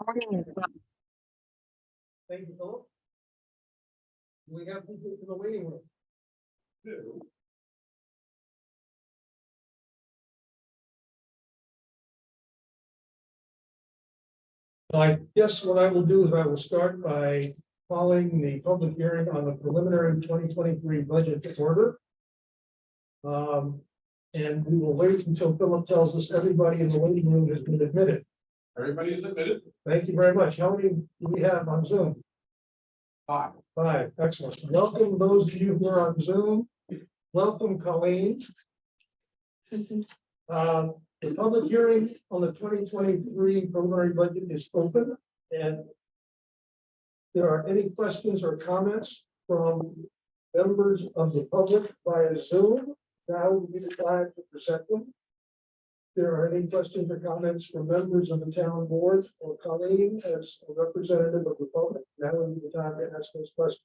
Morning is Thank you, Philip. We have people in the waiting room. I guess what I will do is I will start by calling the public hearing on the preliminary 2023 budget to order. And we will wait until Philip tells us everybody in the waiting room has been admitted. Everybody is admitted. Thank you very much. How many do we have on Zoom? 5. 5, excellent. Welcome those of you who are on Zoom. Welcome, Colleen. The public hearing on the 2023 preliminary budget is open, and there are any questions or comments from members of the public via Zoom. Now would be the time to present them. If there are any questions or comments from members of the town board or Colleen as a representative of the public, now would be the time to ask those questions.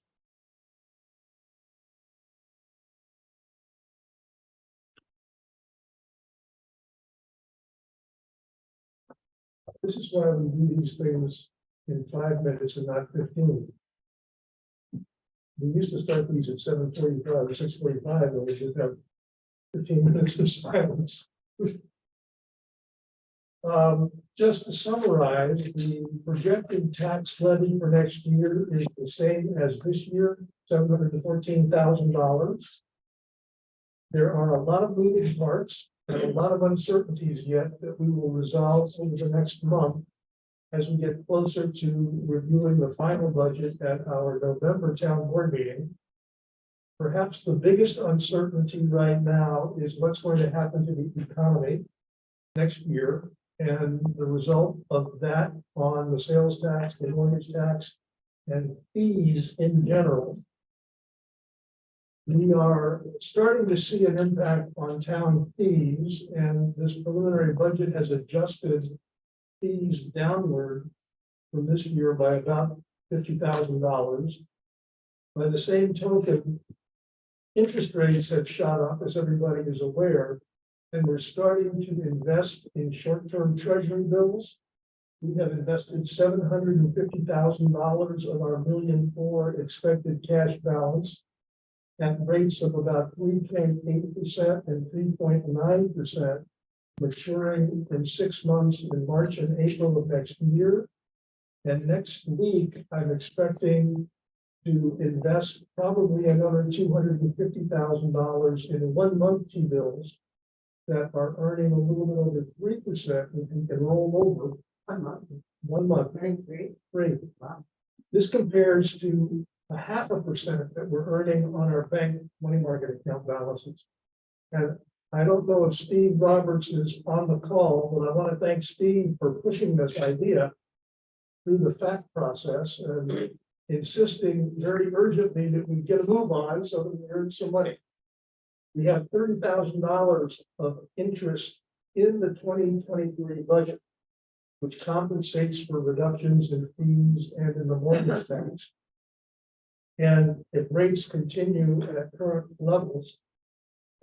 This is why we do these things in 5 minutes and not 15. We used to start these at 7:45 or 6:45, and we just have 15 minutes of silence. Just to summarize, the projected tax levy for next year is the same as this year, $714,000. There are a lot of moving parts and a lot of uncertainties yet that we will resolve over the next month as we get closer to reviewing the final budget at our November town board meeting. Perhaps the biggest uncertainty right now is what's going to happen to the economy next year and the result of that on the sales tax, the mortgage tax, and fees in general. We are starting to see an impact on town fees, and this preliminary budget has adjusted fees downward from this year by about $50,000. By the same token, interest rates have shot up, as everybody is aware, and we're starting to invest in short-term treasury bills. We have invested $750,000 of our $1.4 million expected cash balance at rates of about 3.8% and 3.9%, maturing in 6 months in March and April of next year. And next week, I'm expecting to invest probably another $250,000 in 1-month T-bills that are earning a little bit over 3%, and can roll over 1 month. Great. Wow. This compares to 0.5% that we're earning on our bank money market account balances. And I don't know if Steve Roberts is on the call, but I want to thank Steve for pushing this idea through the fact process and insisting very urgently that we get a move on so that we earn some money. We have $30,000 of interest in the 2023 budget, which compensates for reductions in fees and in the mortgage tax. And if rates continue at current levels,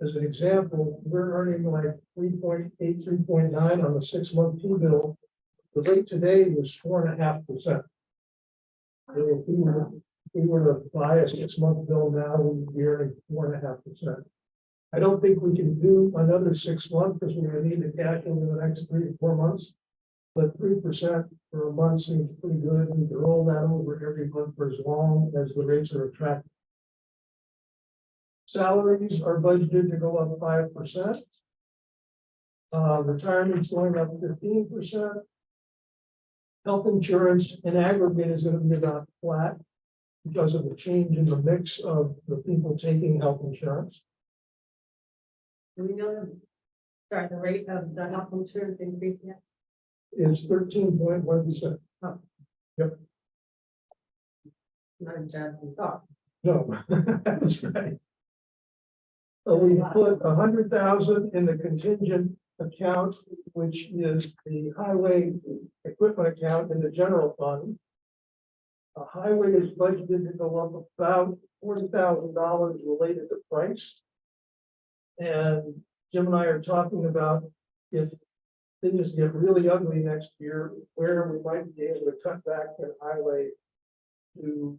as an example, we're earning like 3.8, 3.9 on the 6-month T-bill. The rate today was 4.5%. If we were to buy a 6-month bill now, we would be earning 4.5%. I don't think we can do another 6 months because we're going to need the cash over the next 3 to 4 months. But 3% for a month seems pretty good. We can roll that over every month for as long as the rates are attractive. Salaries are budgeted to go up 5%. Retirement's going up 15%. Health insurance in aggregate is going to be about flat because of the change in the mix of the people taking health insurance. Do we know the rate of the health insurance increase yet? Is 13.1%. Oh. Yep. Not as bad as we thought. No, that's right. So we put 100,000 in the contingent account, which is the highway equipment account in the general fund. A highway is budgeted to go up about $40,000 related to price. And Jim and I are talking about if things get really ugly next year, where we might be able to cut back the highway to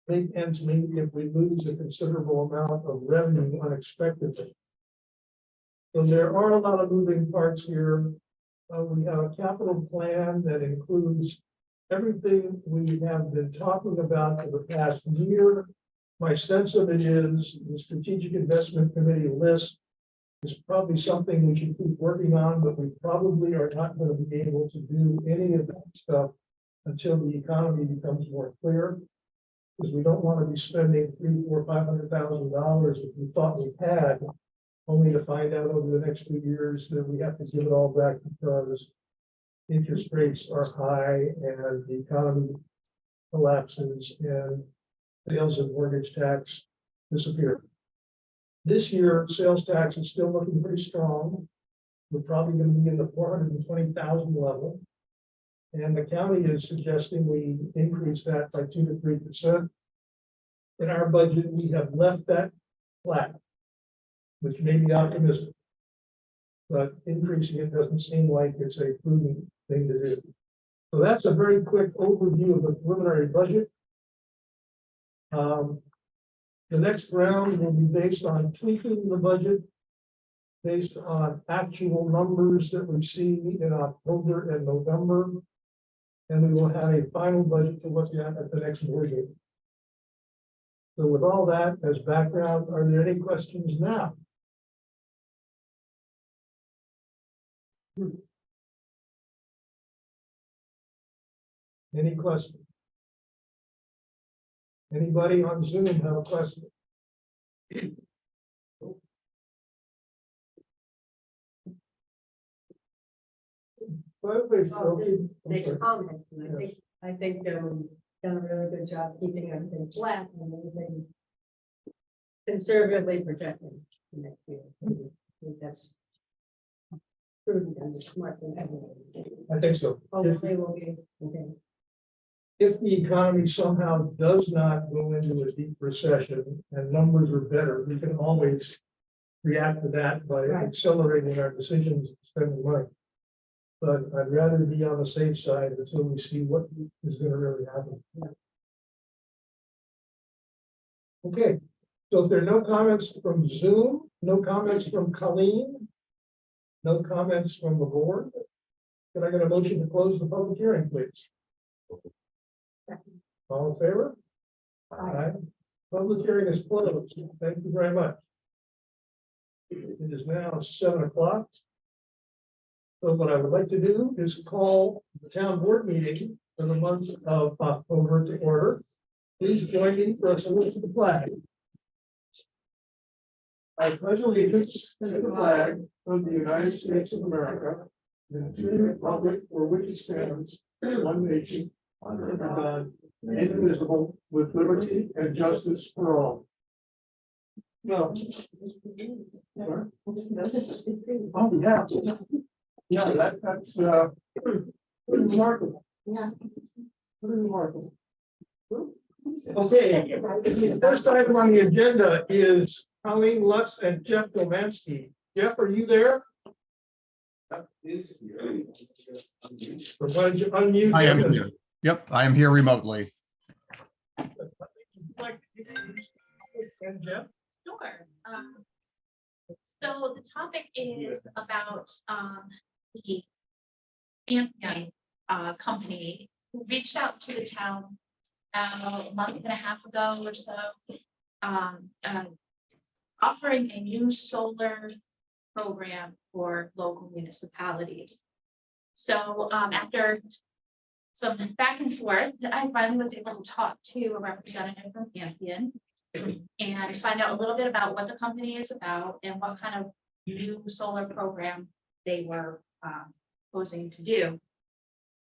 make ends meet if we lose a considerable amount of revenue unexpectedly. So there are a lot of moving parts here. We have a capital plan that includes everything we have been talking about for the past year. My sense of it is the Strategic Investment Committee list is probably something we should keep working on, but we probably are not going to be able to do any of that stuff until the economy becomes more clear. Because we don't want to be spending $300,000 or $500,000 that we thought we had, only to find out over the next 2 years that we have to give it all back because interest rates are high and the economy collapses and sales and mortgage tax disappear. This year, sales tax is still looking pretty strong. We're probably going to be in the 420,000 level. And the county is suggesting we increase that by 2 to 3%. In our budget, we have left that flat, which may be optimistic. But increasing it doesn't seem like it's a prudent thing to do. So that's a very quick overview of the preliminary budget. The next round will be based on tweaking the budget based on actual numbers that we see in October and November. And we will have a final budget to look at the next board meeting. So with all that as background, are there any questions now? Any questions? Anybody on Zoom have a question? Make comments, and I think done a really good job keeping everything flat and everything conservatively projecting next year. I think that's prudent and smart thing. I think so. Hopefully we'll be okay. If the economy somehow does not go into a deep recession and numbers are better, we can always react to that by Right. accelerating our decisions, spending money. But I'd rather be on the safe side until we see what is going to really happen. Yeah. Okay, so if there are no comments from Zoom, no comments from Colleen, no comments from the board, can I get a motion to close the public hearing, please? All in favor? Aye. Public hearing is closed. Thank you very much. It is now 7 o'clock. So what I would like to do is call the town board meeting for the month of October to order. Please join me for a salute to the flag. I pledge allegiance to the flag of the United States of America and to the republic for which it stands, one nation, under God, indivisible, with liberty and justice for all. No. Oh, yeah. Yeah, that's pretty remarkable. Yeah. Pretty remarkable. Okay, the first item on the agenda is Colleen Lutz and Jeff Domanski. Jeff, are you there? That is here. Or why don't you unmute? I am here. Yep, I am here remotely. Like, and Jeff? Sure. So the topic is about the Ampion company who reached out to the town a month and a half ago or so, offering a new solar program for local municipalities. So after some back and forth, I finally was able to talk to a representative from Ampion and find out a little bit about what the company is about and what kind of new solar program they were proposing to do.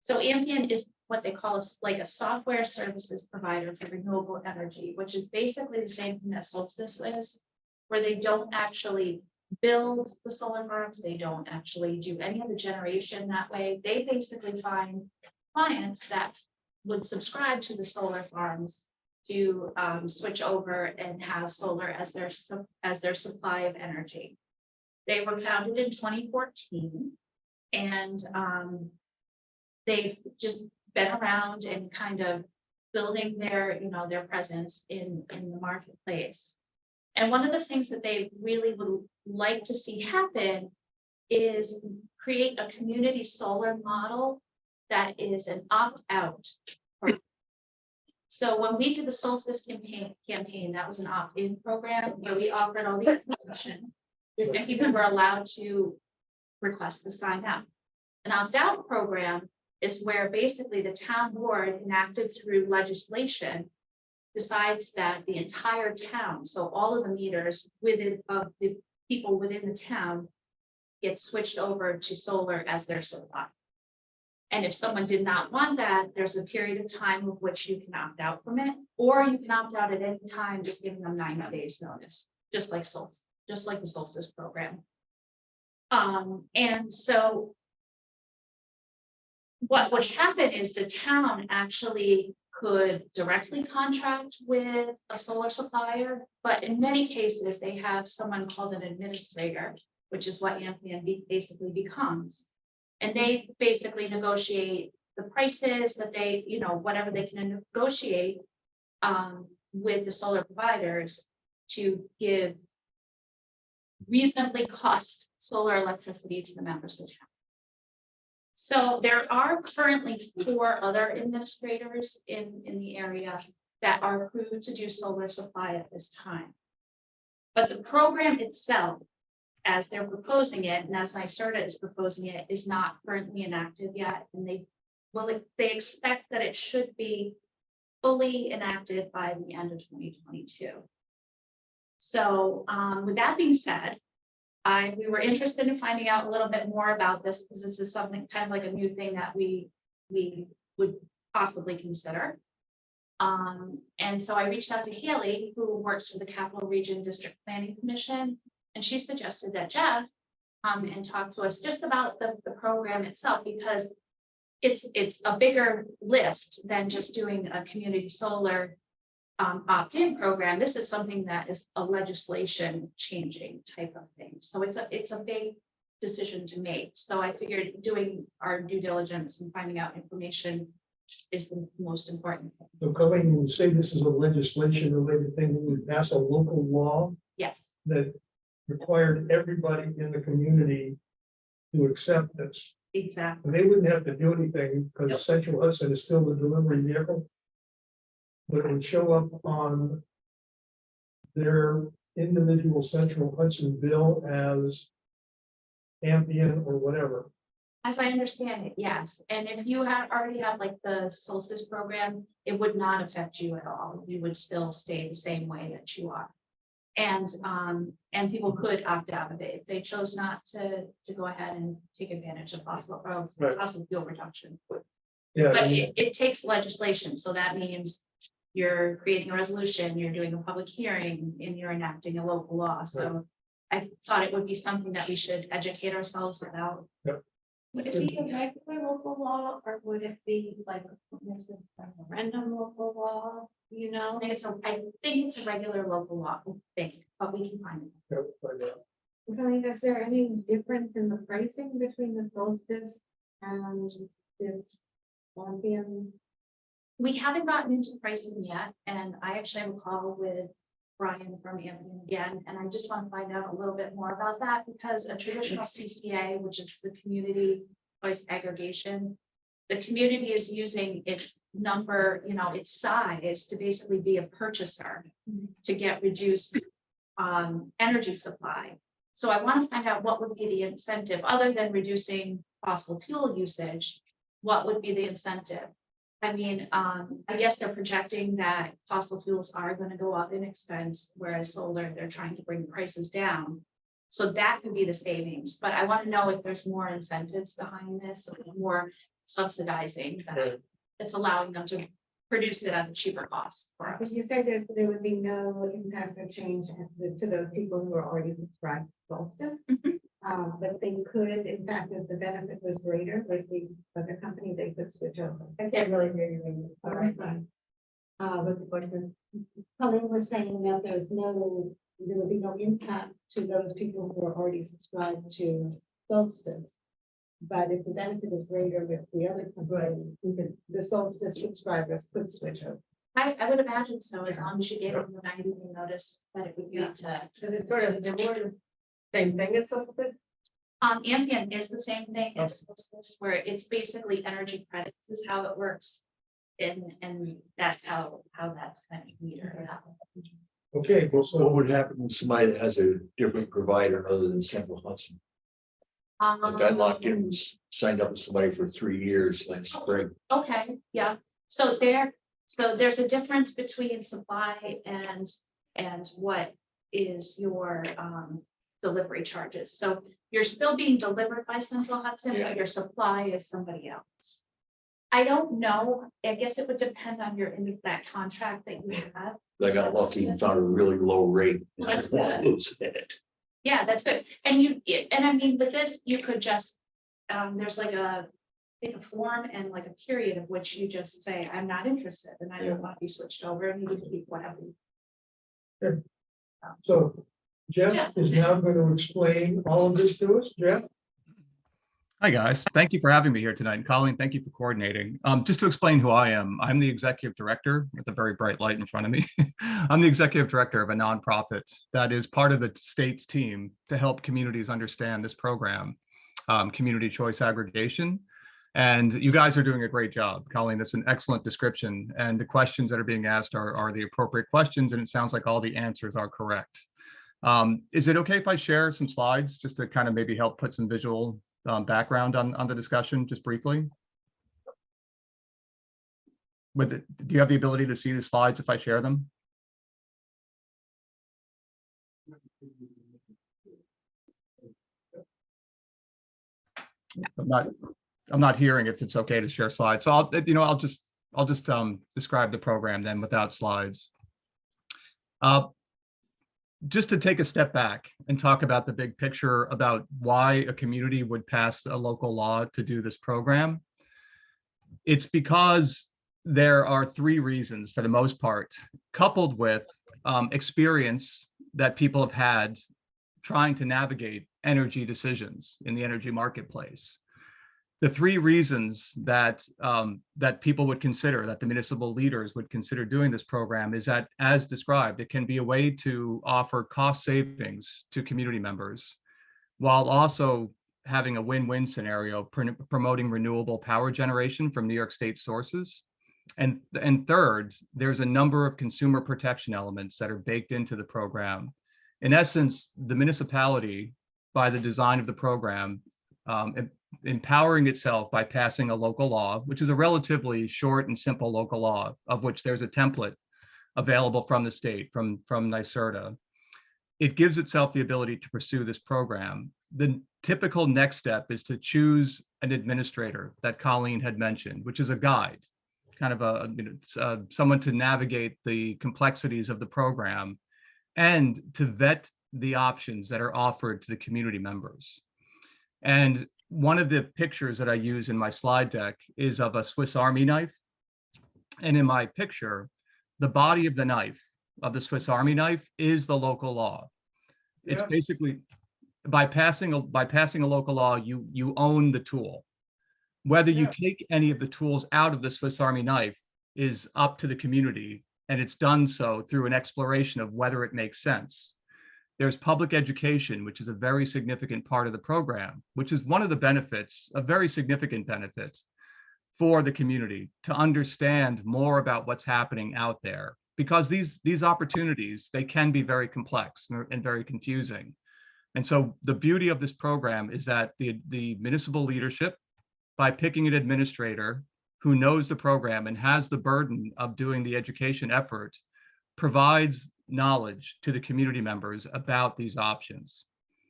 So Ampion is what they call a software services provider for renewable energy, which is basically the same thing that Solstice is, where they don't actually build the solar farms, they don't actually do any of the generation that way. They basically find clients that would subscribe to the solar farms to switch over and have solar as their supply of energy. They were founded in 2014, And they've just been around and kind of building their, their presence in the marketplace. And one of the things that they really would like to see happen is create a community solar model that is an opt-out. So when we did the Solstice campaign, that was an opt-in program where we offered all the information and people were allowed to request to sign up. An opt-out program is where basically the town board, enacted through legislation, decides that the entire town, so all of the meters of the people within the town, get switched over to solar as their supply. And if someone did not want that, there's a period of time of which you can opt out from it, or you can opt out at any time, just giving them 90 days notice, just like the Solstice program. And so what would happen is the town actually could directly contract with a solar supplier, but in many cases, they have someone called an administrator, which is what Amphion basically becomes. And they basically negotiate the prices that they, whatever they can negotiate with the solar providers to give reasonably cost solar electricity to the members of the town. So there are currently 4 other administrators in the area that are approved to do solar supply at this time. But the program itself, as they're proposing it, and as NYSERDA is proposing it, is not currently enacted yet. And they expect that it should be fully enacted by the end of 2022. So with that being said, we were interested in finding out a little bit more about this, because this is something kind of like a new thing that we would possibly consider. And so I reached out to Haley, who works for the Capital Region District Planning Commission, and she suggested that Jeff come and talk to us just about the program itself, because it's a bigger lift than just doing a community solar opt-in program. This is something that is a legislation changing type of thing. So it's a big decision to make. So I figured doing our due diligence and finding out information is the most important thing. So Colleen, when you say this is a legislation related thing, we would pass a local law Yes, that required everybody in the community to accept this. exactly. And they wouldn't have to do anything because Yep. Central Hudson is still the delivery vehicle. But it would show up on their individual Central Hudson bill as Amphion or whatever. As I understand it, yes. And if you already have like the Solstice program, it would not affect you at all. You would still stay the same way that you are. And people could opt out of it if they chose not to go ahead and take advantage of fossil fuel reduction. Yeah, But it takes legislation, so that means you're creating a resolution, you're doing a public hearing, and you're enacting a local law. So I thought it would be something that we should educate ourselves about. Yep. Would it be a regular local law, or would it be like a referendum local law? I think it's a regular local law thing, but we can find it. Is there any difference in the pricing between the Solstice and this Amphion? We haven't gotten into pricing yet, and I actually have a call with Brian from Amphion again, and I just want to find out a little bit more about that, because a traditional CCA, which is the community voice aggregation, the community is using its number, its size to basically be a purchaser to get reduced energy supply. So I want to find out what would be the incentive, other than reducing fossil fuel usage. What would be the incentive? I mean, I guess they're projecting that fossil fuels are going to go up in expense, whereas solar, they're trying to bring prices down. So that could be the savings, but I want to know if there's more incentives behind this, or more subsidizing that it's allowing them to produce it at a cheaper cost for us. You said that there would be no impact or change to those people who are already subscribed to Solstice. But they could, in fact, if the benefit was greater, like the other company, they could switch over. I can't really hear you. All right, fine. What's the question? Colleen was saying that there will be no impact to those people who are already subscribed to Solstice. But if the benefit is greater with the other company, the Solstice subscribers could switch over. I would imagine so, as long as you gave them the 90-day notice that it would be to. So it's sort of the same thing as Solstice? Ambient is the same thing as Solstice, where it's basically energy credits is how it works. And that's how that's kind of metered out. Okay, What so would happen with somebody that has a different provider other than Central Hudson? Like I locked in, signed up with somebody for 3 years last spring. Okay, yeah, so there's a difference between supply and what is your delivery charges. So you're still being delivered by Central Hudson, but your supply is somebody else. I don't know, I guess it would depend on that contract that you have. I got lucky and found a really low rate. Well, that's I won't good. lose it. Yeah, that's good. And I mean, with this, you could just, there's like I think a form and like a period of which you just say, I'm not interested and I don't want to be switched over and you can keep whatever. so Jeff is now going to explain all of this to us. Jeff? Hi, guys. Thank you for having me here tonight. And Colleen, thank you for coordinating. Just to explain who I am, I'm the executive director with a very bright light in front of me. I'm the executive director of a nonprofit that is part of the state's team to help communities understand this program, community choice aggregation. And you guys are doing a great job. Colleen, that's an excellent description. And the questions that are being asked are the appropriate questions. And it sounds like all the answers are correct. Is it okay if I share some slides just to kind of maybe help put some visual background on the discussion just briefly? Do you have the ability to see the slides if I share them? I'm not hearing if it's okay to share slides. So I'll just describe the program then without slides. Just to take a step back and talk about the big picture about why a community would pass a local law to do this program. It's because there are 3 reasons for the most part, coupled with experience that people have had trying to navigate energy decisions in the energy marketplace. The 3 reasons that that people would consider, that the municipal leaders would consider doing this program is that, as described, it can be a way to offer cost savings to community members while also having a win-win scenario, promoting renewable power generation from New York State sources. And third, there's a number of consumer protection elements that are baked into the program. In essence, the municipality, by the design of the program, empowering itself by passing a local law, which is a relatively short and simple local law, of which there's a template available from the state, from NYSERDA. It gives itself the ability to pursue this program. The typical next step is to choose an administrator that Colleen had mentioned, which is a guide, kind of someone to navigate the complexities of the program and to vet the options that are offered to the community members. And one of the pictures that I use in my slide deck is of a Swiss Army knife. And in my picture, the body of the knife, of the Swiss Army knife, is the local law. It's basically, by passing a local law, you own the tool. Whether you take any of the tools out of the Swiss Army knife is up to the community, and it's done so through an exploration of whether it makes sense. There's public education, which is a very significant part of the program, which is one of the benefits, a very significant benefit for the community to understand more about what's happening out there, because these opportunities, they can be very complex and very confusing. And so the beauty of this program is that the municipal leadership, by picking an administrator who knows the program and has the burden of doing the education effort, provides knowledge to the community members about these options.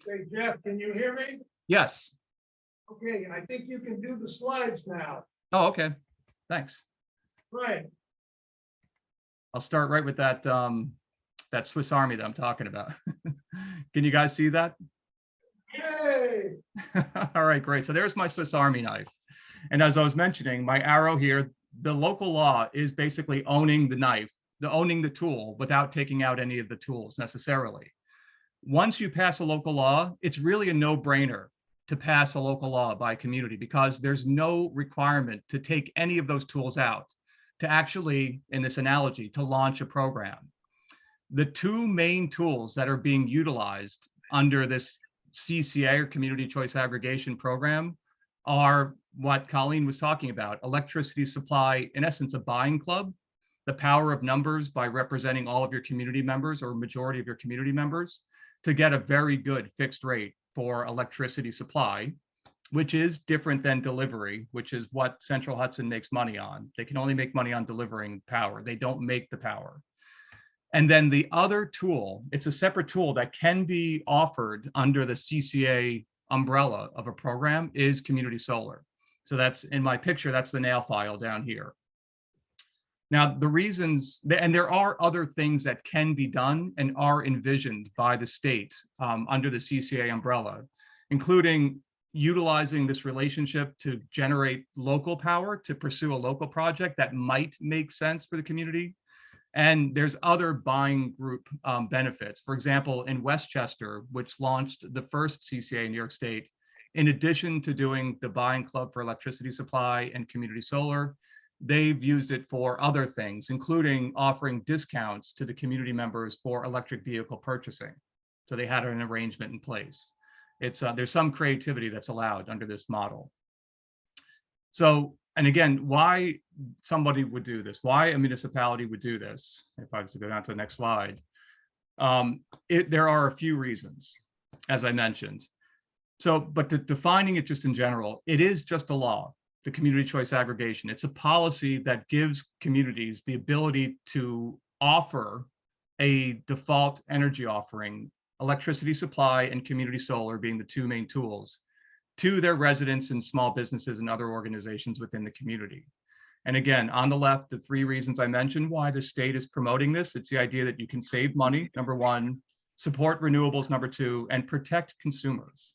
Hey, Jeff, can you hear me? Yes. Okay, I think you can do the slides now. Oh, okay. Thanks. Right. I'll start right with that that Swiss Army that I'm talking about. Can you guys see that? Yay! All right, great. So there's my Swiss Army knife. And as I was mentioning, my arrow here, the local law is basically owning the knife, owning the tool without taking out any of the tools necessarily. Once you pass a local law, it's really a no-brainer to pass a local law by a community because there's no requirement to take any of those tools out to actually, in this analogy, to launch a program. The two main tools that are being utilized under this CCA or Community Choice Aggregation program are what Colleen was talking about, electricity supply, in essence, a buying club, the power of numbers by representing all of your community members or majority of your community members to get a very good fixed rate for electricity supply, which is different than delivery, which is what Central Hudson makes money on. They can only make money on delivering power. They don't make the power. And then the other tool, it's a separate tool that can be offered under the CCA umbrella of a program, is community solar. So that's in my picture, that's the nail file down here. Now, the reasons, and there are other things that can be done and are envisioned by the state under the CCA umbrella, including utilizing this relationship to generate local power, to pursue a local project that might make sense for the community. And there's other buying group benefits. For example, in Westchester, which launched the first CCA in New York State, in addition to doing the buying club for electricity supply and community solar, they've used it for other things, including offering discounts to the community members for electric vehicle purchasing. So they had an arrangement in place. It's there's some creativity that's allowed under this model. So, and again, why somebody would do this, why a municipality would do this, if I was to go down to the next slide, there are a few reasons, as I mentioned. So, but defining it just in general, it is just a law. The community choice aggregation. It's a policy that gives communities the ability to offer a default energy offering, electricity supply and community solar being the two main tools, to their residents and small businesses and other organizations within the community. And again, on the left, the three reasons I mentioned why the state is promoting this. It's the idea that you can save money, number one, support renewables, number two, and protect consumers.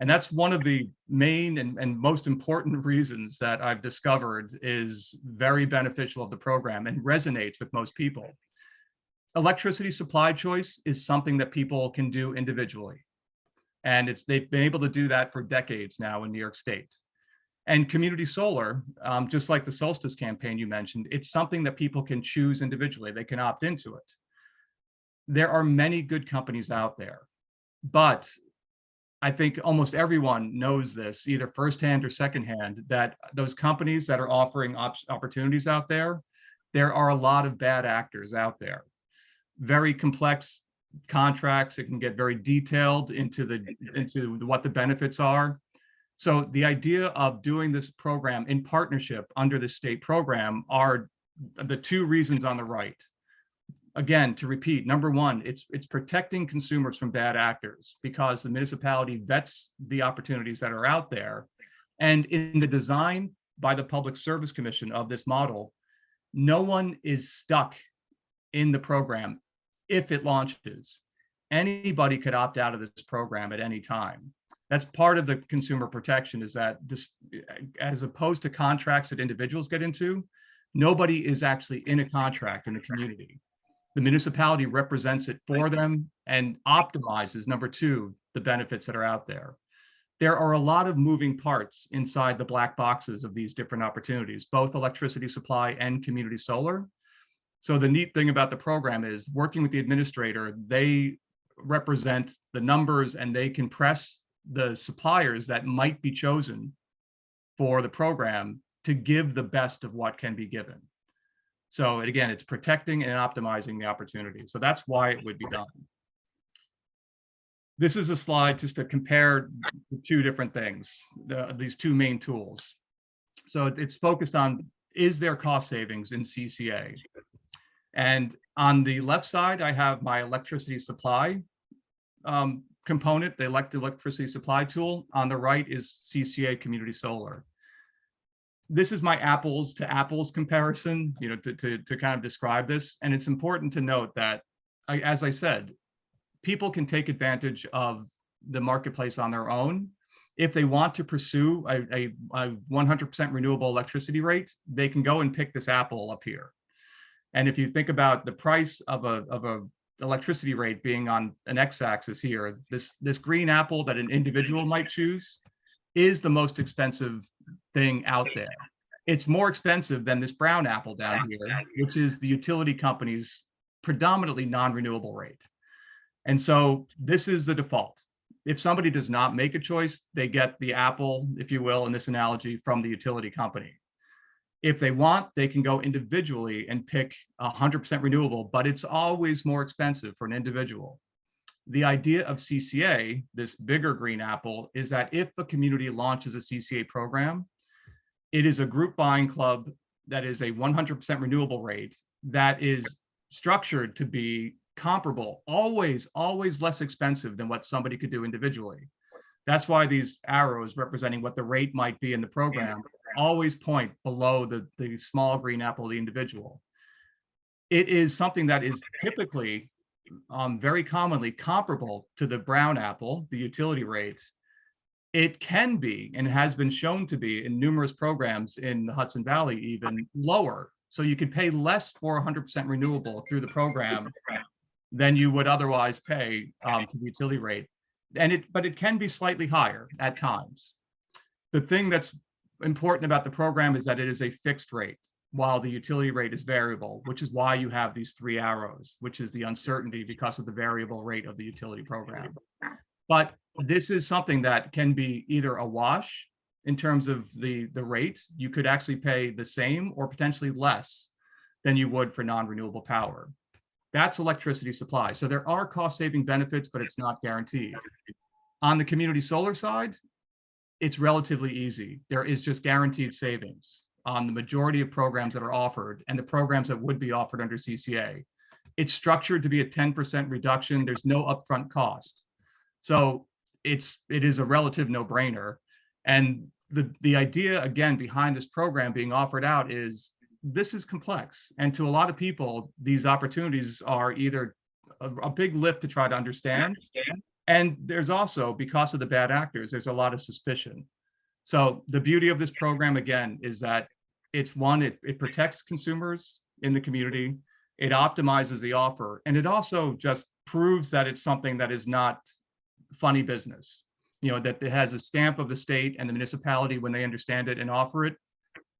And that's one of the main and most important reasons that I've discovered is very beneficial of the program and resonates with most people. Electricity supply choice is something that people can do individually. And they've been able to do that for decades now in New York State. And community solar, just like the Solstice campaign you mentioned, it's something that people can choose individually. They can opt into it. There are many good companies out there, but I think almost everyone knows this, either firsthand or secondhand, that those companies that are offering opportunities out there are a lot of bad actors out there. Very complex contracts. It can get very detailed into what the benefits are. So the idea of doing this program in partnership under the state program are the two reasons on the right. Again, to repeat, number one, it's protecting consumers from bad actors because the municipality vets the opportunities that are out there. And in the design by the Public Service Commission of this model, no one is stuck in the program if it launches. Anybody could opt out of this program at any time. That's part of the consumer protection, is that this, as opposed to contracts that individuals get into, nobody is actually in a contract in the community. The municipality represents it for them and optimizes, number two, the benefits that are out there. There are a lot of moving parts inside the black boxes of these different opportunities, both electricity supply and community solar. So the neat thing about the program is working with the administrator, they represent the numbers and they can press the suppliers that might be chosen for the program to give the best of what can be given. So again, it's protecting and optimizing the opportunity. So that's why it would be done. This is a slide just to compare the two different things, these two main tools. So it's focused on, is there cost savings in CCA? And on the left side, I have my electricity supply component, the electricity supply tool. On the right is CCA Community Solar. This is my apples to apples comparison, to kind of describe this. And it's important to note that, as I said, people can take advantage of the marketplace on their own. If they want to pursue a 100% renewable electricity rate, they can go and pick this apple up here. And if you think about the price of a electricity rate being on an x-axis here, this green apple that an individual might choose is the most expensive thing out there. It's more expensive than this brown apple down here, which is the utility company's predominantly non-renewable rate. And so this is the default. If somebody does not make a choice, they get the apple, if you will, in this analogy, from the utility company. If they want, they can go individually and pick 100% renewable, but it's always more expensive for an individual. The idea of CCA, this bigger green apple, is that if a community launches a CCA program, it is a group buying club that is a 100% renewable rate that is structured to be comparable, always less expensive than what somebody could do individually. That's why these arrows representing what the rate might be in the program always point below the small green apple, the individual. It is something that is typically, very commonly comparable to the brown apple, the utility rates. It can be, and has been shown to be in numerous programs in the Hudson Valley, even lower. So you could pay less for 100% renewable through the program than you would otherwise pay to the utility rate. But it can be slightly higher at times. The thing that's important about the program is that it is a fixed rate, while the utility rate is variable, which is why you have these three arrows, which is the uncertainty because of the variable rate of the utility program. But this is something that can be either a wash in terms of the rate. You could actually pay the same or potentially less than you would for non-renewable power. That's electricity supply. So there are cost-saving benefits, but it's not guaranteed. On the community solar side, it's relatively easy. There is just guaranteed savings on the majority of programs that are offered and the programs that would be offered under CCA. It's structured to be a 10% reduction. There's no upfront cost. So it is a relative no-brainer. And the idea, again, behind this program being offered out is this is complex. And to a lot of people, these opportunities are either a big lift to try to understand. And there's also, because of the bad actors, there's a lot of suspicion. So the beauty of this program, again, is that it's one, it protects consumers in the community, it optimizes the offer, and it also just proves that it's something that is not funny business. You know, that it has a stamp of the state and the municipality when they understand it and offer it.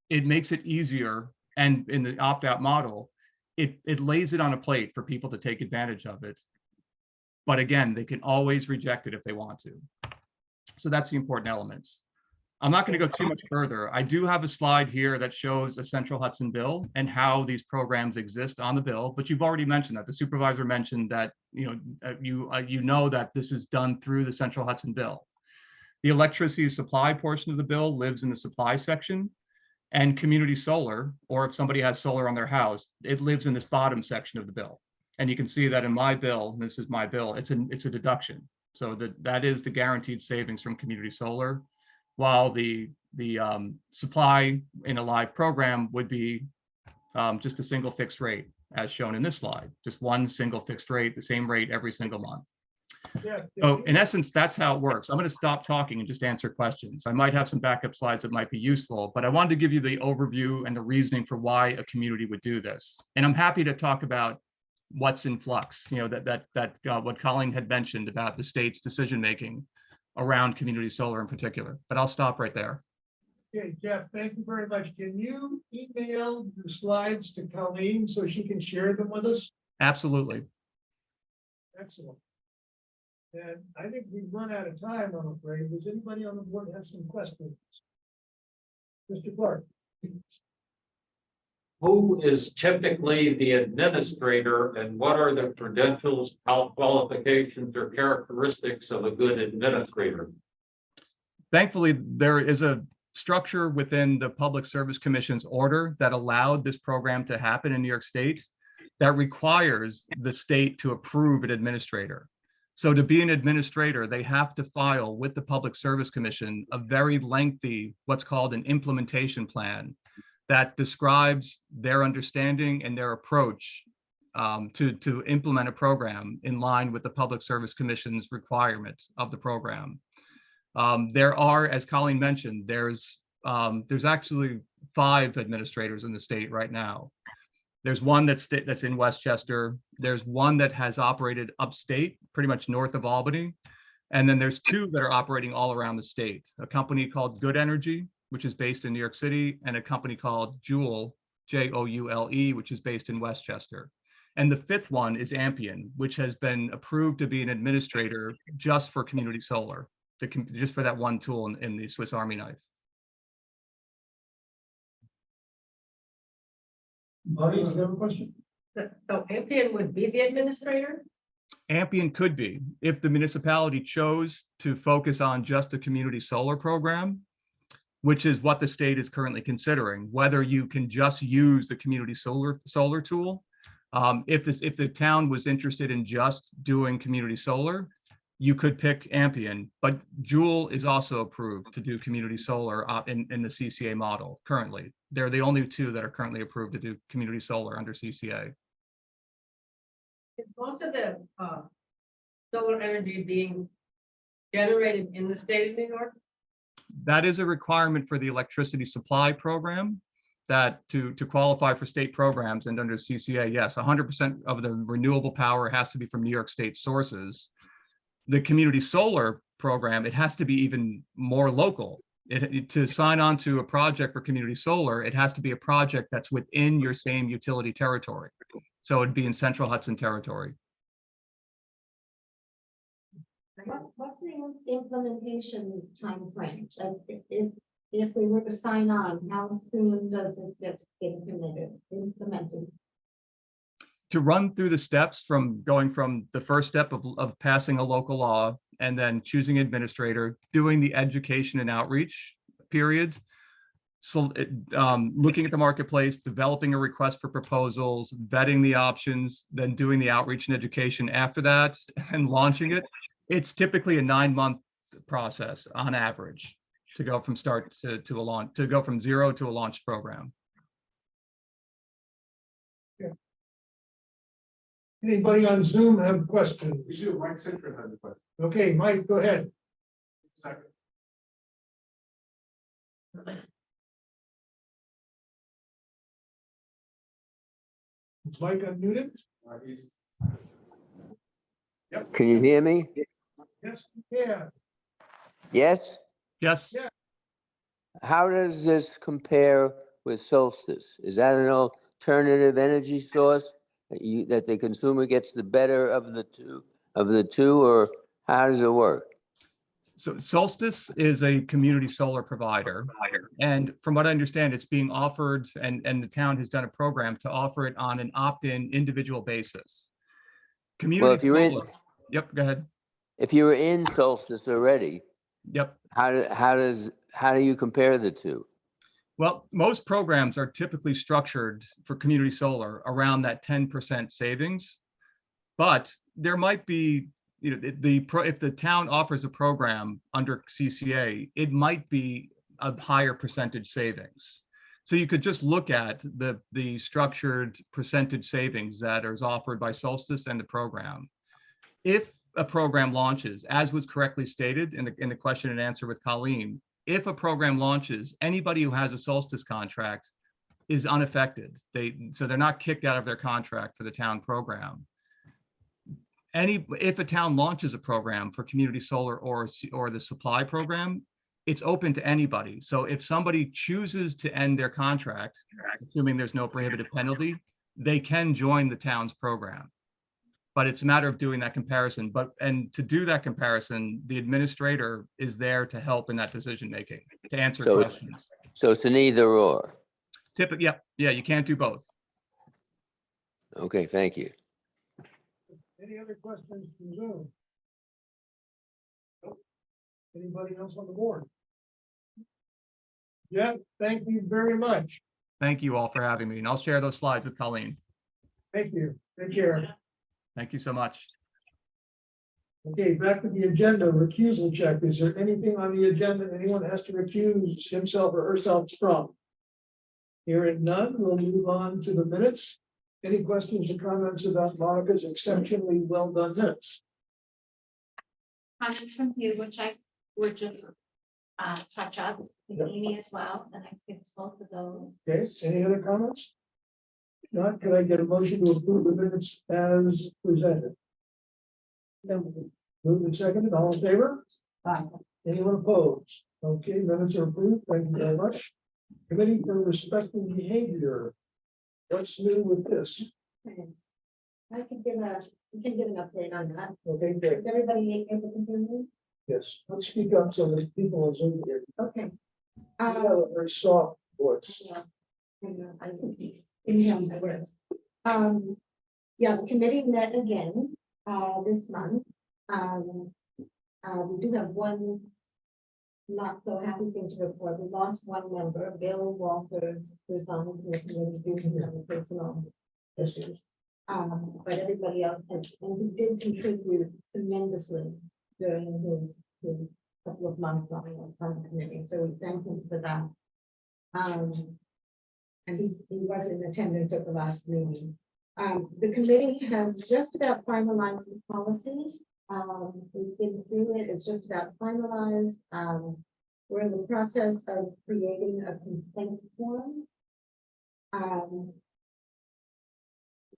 It makes it easier, and in the opt-out model, it lays it on a plate for people to take advantage of it. But again, they can always reject it if they want to. So that's the important elements. I'm not going to go too much further. I do have a slide here that shows a Central Hudson bill and how these programs exist on the bill, but you've already mentioned that. The supervisor mentioned that, you know that this is done through the Central Hudson bill. The electricity supply portion of the bill lives in the supply section, and community solar, or if somebody has solar on their house, it lives in this bottom section of the bill. And you can see that in my bill, and this is my bill, it's a deduction. So that is the guaranteed savings from community solar, while the supply in a live program would be just a single fixed rate, as shown in this slide, just one single fixed rate, the same rate every single month. Yeah. So in essence, that's how it works. I'm going to stop talking and just answer questions. I might have some backup slides that might be useful, but I wanted to give you the overview and the reasoning for why a community would do this. And I'm happy to talk about what's in flux, you know, what Colleen had mentioned about the state's decision-making around community solar in particular, but I'll stop right there. Okay, Jeff, thank you very much. Can you email the slides to Colleen so she can share them with us? Absolutely. Excellent. And I think we've run out of time, I'm afraid. Does anybody on the board have some questions? Mr. Clark. Who is typically the administrator, and what are the credentials, qualifications, or characteristics of a good administrator? Thankfully, there is a structure within the Public Service Commission's order that allowed this program to happen in New York State that requires the state to approve an administrator. So to be an administrator, they have to file with the Public Service Commission a very lengthy, what's called an implementation plan that describes their understanding and their approach to implement a program in line with the Public Service Commission's requirements of the program. There are, as Colleen mentioned, there's actually 5 administrators in the state right now. There's one that's in Westchester. There's one that has operated upstate, pretty much north of Albany. And then there's two that are operating all around the state. A company called Good Energy, which is based in New York City, and a company called Joule, Joule, which is based in Westchester. And the fifth one is Ampion, which has been approved to be an administrator just for community solar, just for that one tool in the Swiss Army knife. Bonnie, do you have a question? So Ampion would be the administrator? Ampion could be, if the municipality chose to focus on just a community solar program, which is what the state is currently considering, whether you can just use the community solar tool. If the town was interested in just doing community solar, you could pick Ampion, but Joule is also approved to do community solar in the CCA model currently. They're the only two that are currently approved to do community solar under CCA. Is most of the solar energy being generated in the state of New York? That is a requirement for the electricity supply program, that to qualify for state programs and under CCA, yes, 100% of the renewable power has to be from New York State sources. The community solar program, it has to be even more local. To sign on to a project for community solar, it has to be a project that's within your same utility territory. So it'd be in Central Hudson territory. What's the implementation timeframe? Like if we were to sign on, how soon does it get implemented? To run through the steps from going from the first step of passing a local law and then choosing administrator, doing the education and outreach periods. So looking at the marketplace, developing a request for proposals, vetting the options, then doing the outreach and education after that and launching it. It's typically a 9-month process on average to go from start to a launch, to go from zero to a launch program. Anybody on Zoom have questions? We do. Mike Citron has a question. Okay, Mike, go ahead. Second. Is Mike unmuted? Can you hear me? Yes, yeah. Yes? Yes. Yeah. How does this compare with Solstice? Is that an alternative energy source that the consumer gets the better of the two, or how does it work? So Solstice is a community solar provider. And from what I understand, it's being offered, and the town has done a program to offer it on an opt-in individual basis. Well, if you're in, Yep, go ahead. if you're in Solstice already, Yep. how do you compare the two? Well, most programs are typically structured for community solar around that 10% savings. But there might be, if the town offers a program under CCA, it might be a higher percentage savings. So you could just look at the structured percentage savings that is offered by Solstice and the program. If a program launches, as was correctly stated in the question and answer with Colleen, if a program launches, anybody who has a Solstice contract is unaffected. So they're not kicked out of their contract for the town program. If a town launches a program for community solar or the supply program, it's open to anybody. So if somebody chooses to end their contract, assuming there's no prohibitive penalty, they can join the town's program. But it's a matter of doing that comparison. And to do that comparison, the administrator is there to help in that decision making, to answer questions. So it's an either or. Typically, yeah, you can't do both. Okay, thank you. Any other questions from Zoom? Nope. Anybody else on the board? Yeah, thank you very much. Thank you all for having me, and I'll share those slides with Colleen. Thank you. Take care. Thank you so much. Okay, back to the agenda, recusal check. Is there anything on the agenda anyone has to recuse himself or herself from? Hearing none, we'll move on to the minutes. Any questions or comments about Monica's exceptionally well done minutes? Comments from you, which I would just touch up, Yep. Amy as well, and I fix both of those. Okay, any other comments? Not, can I get a motion to approve the minutes as presented? Moved and seconded, all in favor? Anyone opposed? Okay, minutes are approved. Thank you very much. Committee for Respectful Behavior. What's new with this? I can give an update on that. Okay, great. Is everybody able to hear me? Yes, let's speak up so that people on Zoom here. Okay. You have a very soft voice. Yeah. I can tell my words. Yeah, the committee met again, this month. We do have one not so happy thing to report. We lost one member, Bill Walters, who's on the committee due to some personal issues. But everybody else, and he did contribute tremendously during his couple of months on the committee, so we thank him for that. And he was in attendance at the last meeting. The committee has just about finalized the policy. We've been through it, it's just about finalized. We're in the process of creating a complaint form.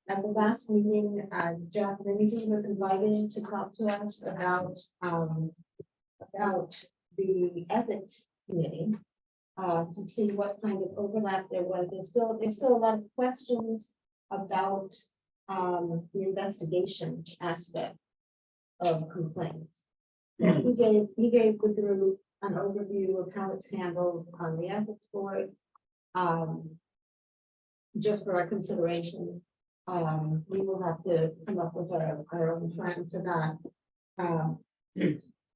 At the last meeting, Jack Lindsay was invited to talk to us about the ethics committee. To see what kind of overlap there was. There's still a lot of questions about the investigation aspect of complaints. And he gave the group an overview of how it's handled on the ethics board. Just for our consideration, we will have to come up with our own plan for that.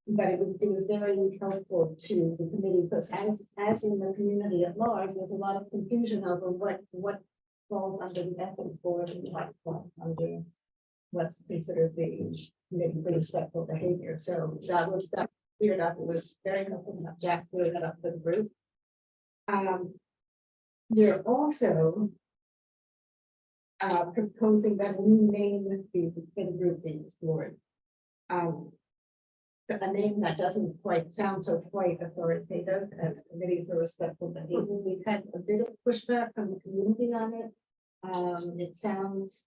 But it was very helpful to the committee, because as in the community at large, there's a lot of confusion over what falls under the ethics board and what falls under what's considered the committee for respectful behavior. So that cleared up. It was very helpful to have Jack clear that up for the group. We're also proposing that we name the group be explored. A name that doesn't quite sound so quite authoritative as Committee for Respectful Behavior. We've had a bit of pushback from the community on it. It sounds,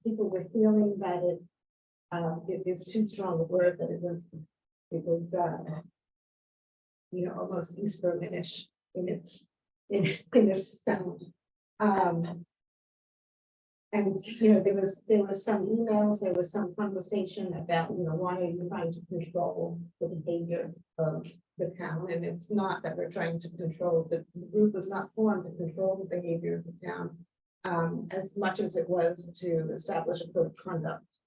people were feeling that it is too strong a word, that it was almost East Berlinish in its sound. And, there was some emails, there was some conversation about, why are you trying to control the behavior of the town? And it's not that we're trying to control, the group was not formed to control the behavior of the town, as much as it was to establish a code of conduct.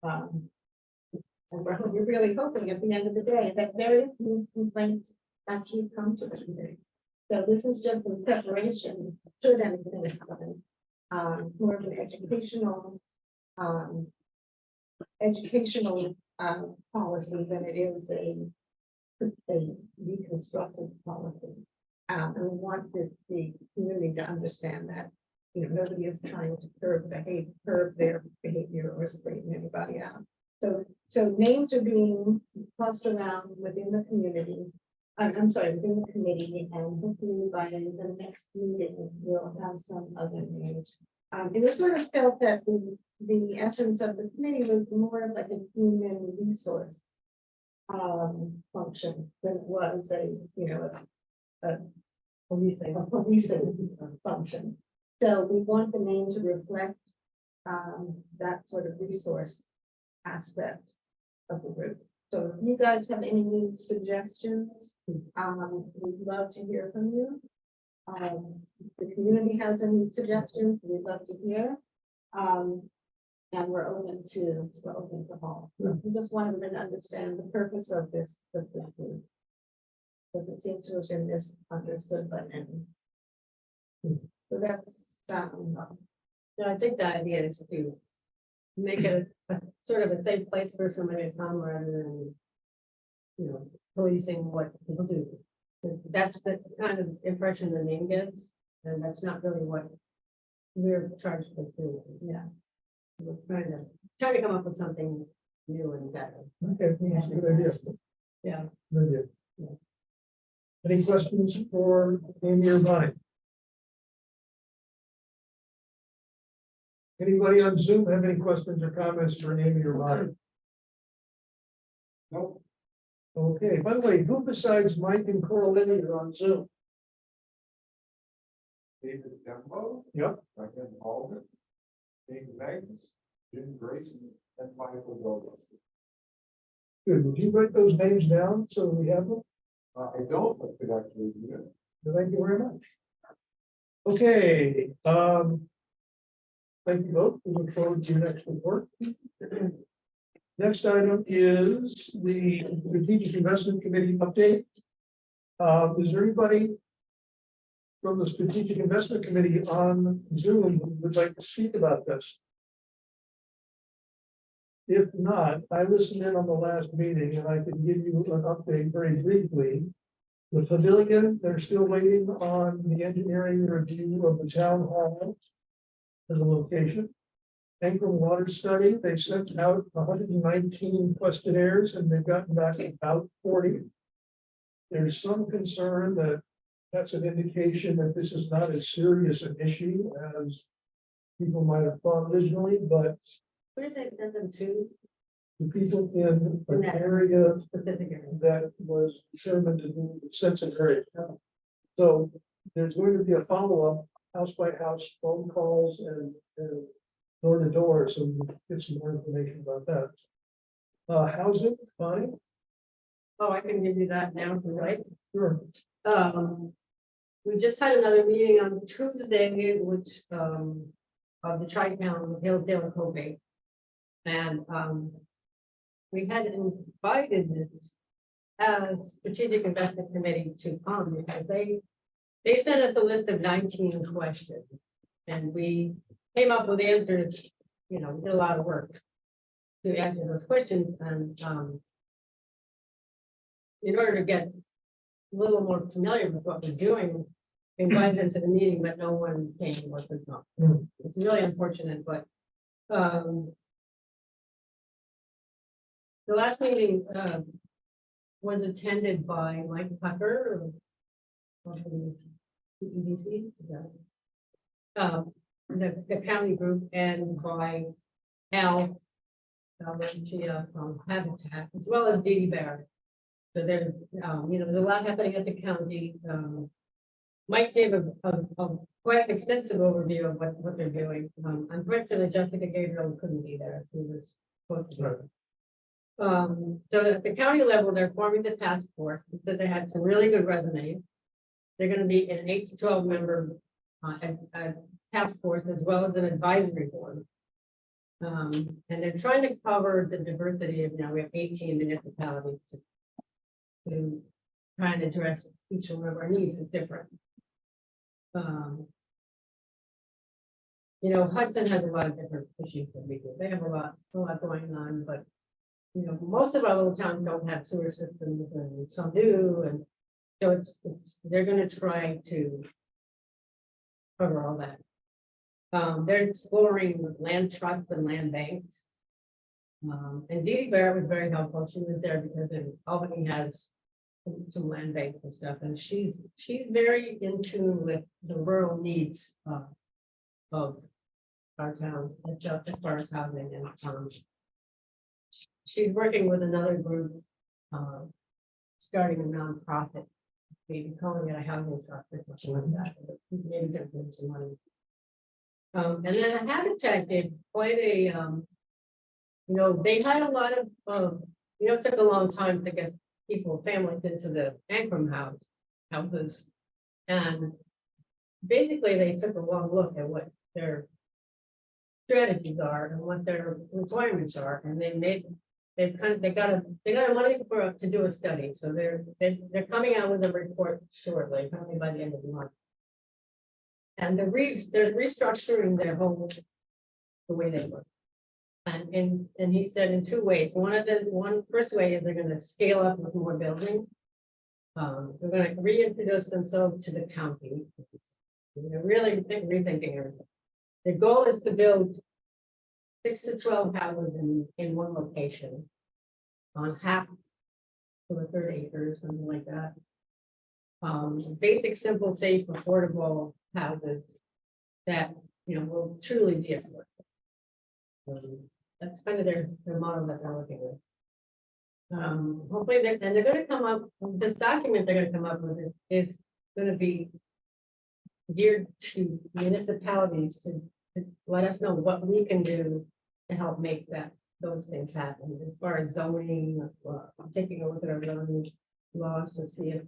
And we're really hoping at the end of the day that very few complaints actually come to the committee. So this is just in preparation, should anything happen. More of an educational policy than it is a reconstructed policy. And we want the community to understand that, nobody is trying to curb their behavior or straighten anybody out. So names are being tossed around within the community. Within the committee, and hopefully by the next meeting, we'll have some other names. It was sort of felt that the essence of the committee was more like a human resource function than it was a policing function. So we want the name to reflect that sort of resource aspect of the group. So if you guys have any suggestions, we'd love to hear from you. If the community has any suggestions, we'd love to hear. And we're open to all. We just wanted them to understand the purpose of this group. Because it seems to have been misunderstood by many. So that's So I think the idea is to make it a sort of a safe place for somebody to come rather than, policing what people do. That's the kind of impression the name gives, and that's not really what we're charged with doing. Yeah. We're trying to come up with something new and better. Okay, good idea. Yeah. Good idea. Yeah. Any questions for Amy or Bonnie? Anybody on Zoom have any questions or comments for Amy or Ryan? Nope. Okay, by the way, who besides Mike and Coralie are on Zoom? David Dembo. Yep. Again, Alden. Dave Magnus, Jim Grayson, and Michael Douglas. Good, would you write those names down so we have them? I don't, but could actually do it. Thank you very much. Okay, thank you both. We look forward to your next report. Next item is the Strategic Investment Committee update. Is there anybody from the Strategic Investment Committee on Zoom who would like to speak about this? If not, I listened in on the last meeting and I can give you an update very briefly. The pavilion, they're still waiting on the engineering review of the town hall as a location. Ankrum water study, they sent out 119 questionnaires and they've gotten back about 40. There's some concern that that's an indication that this is not as serious an issue as people might have thought originally, but Where did they send them to? the people in In an that area specific area? that was determined to be sensitive area. So there's going to be a follow-up, house by house, phone calls and door to door, so we can get some more information about that. Housing, fine, Oh, I can give you that now, right? sure. We just had another meeting on Tuesday, which, of the Tri-Town Hillsdale and Covey. And, we had invited this Strategic Investment Committee to come because they sent us a list of 19 questions. And we came up with answers, you know, we did a lot of work to answer those questions and, in order to get a little more familiar with what we're doing, we invited them to the meeting, but no one came, was not. Hmm. It's really unfortunate, but, the last meeting, was attended by Mike Tucker of the EDC, the county group, and by Al Valencia from Habitat, as well as Dee Dee Barrett. So there's, you know, there's a lot happening at the county. Mike gave a quite extensive overview of what they're doing. Unfortunately, Jessica Gabriel couldn't be there. She was supposed to be. Right. So at the county level, they're forming the task force because they had some really good resumes. They're going to be an 8 to 12 member task force as well as an advisory board. And they're trying to cover the diversity of, you know, we have 18 municipalities to try and address each one of our needs is different. You know, Hudson has a lot of different issues that we do. They have a lot going on, but you know, most of our little towns don't have sewer systems and some do, and so they're gonna try to cover all that. They're exploring land trusts and land banks. And Dee Dee Barrett was very helpful. She was there because Albany has some land banks and stuff, and she's very in tune with the rural needs of our towns, just as far as housing and she's working with another group, starting a nonprofit, maybe calling it a housing trust or something like that. Maybe give them some money. And then Habitat did quite a, you know, they had a lot of, you know, it took a long time to get families into the Ankrum houses. And basically they took a long look at what their strategies are and what their requirements are, and they got a money to do a study, so they're coming out with a report shortly, probably by the end of the month. And they're restructuring their whole the way they work. And he said in 2 ways. One first way is they're going to scale up with more buildings. They're going to reintroduce themselves to the county. They're really rethinking everything. The goal is to build 6 to 12 houses in one location on half to a third acre, something like that. Basic, simple, safe, affordable houses that, you know, will truly be affordable. That's kind of their model that they're looking with. Hopefully, they're gonna come up, this document they're gonna come up with is gonna be geared to municipalities to let us know what we can do to help make those things happen, as far as zoning, taking a look at our zoning laws to see if,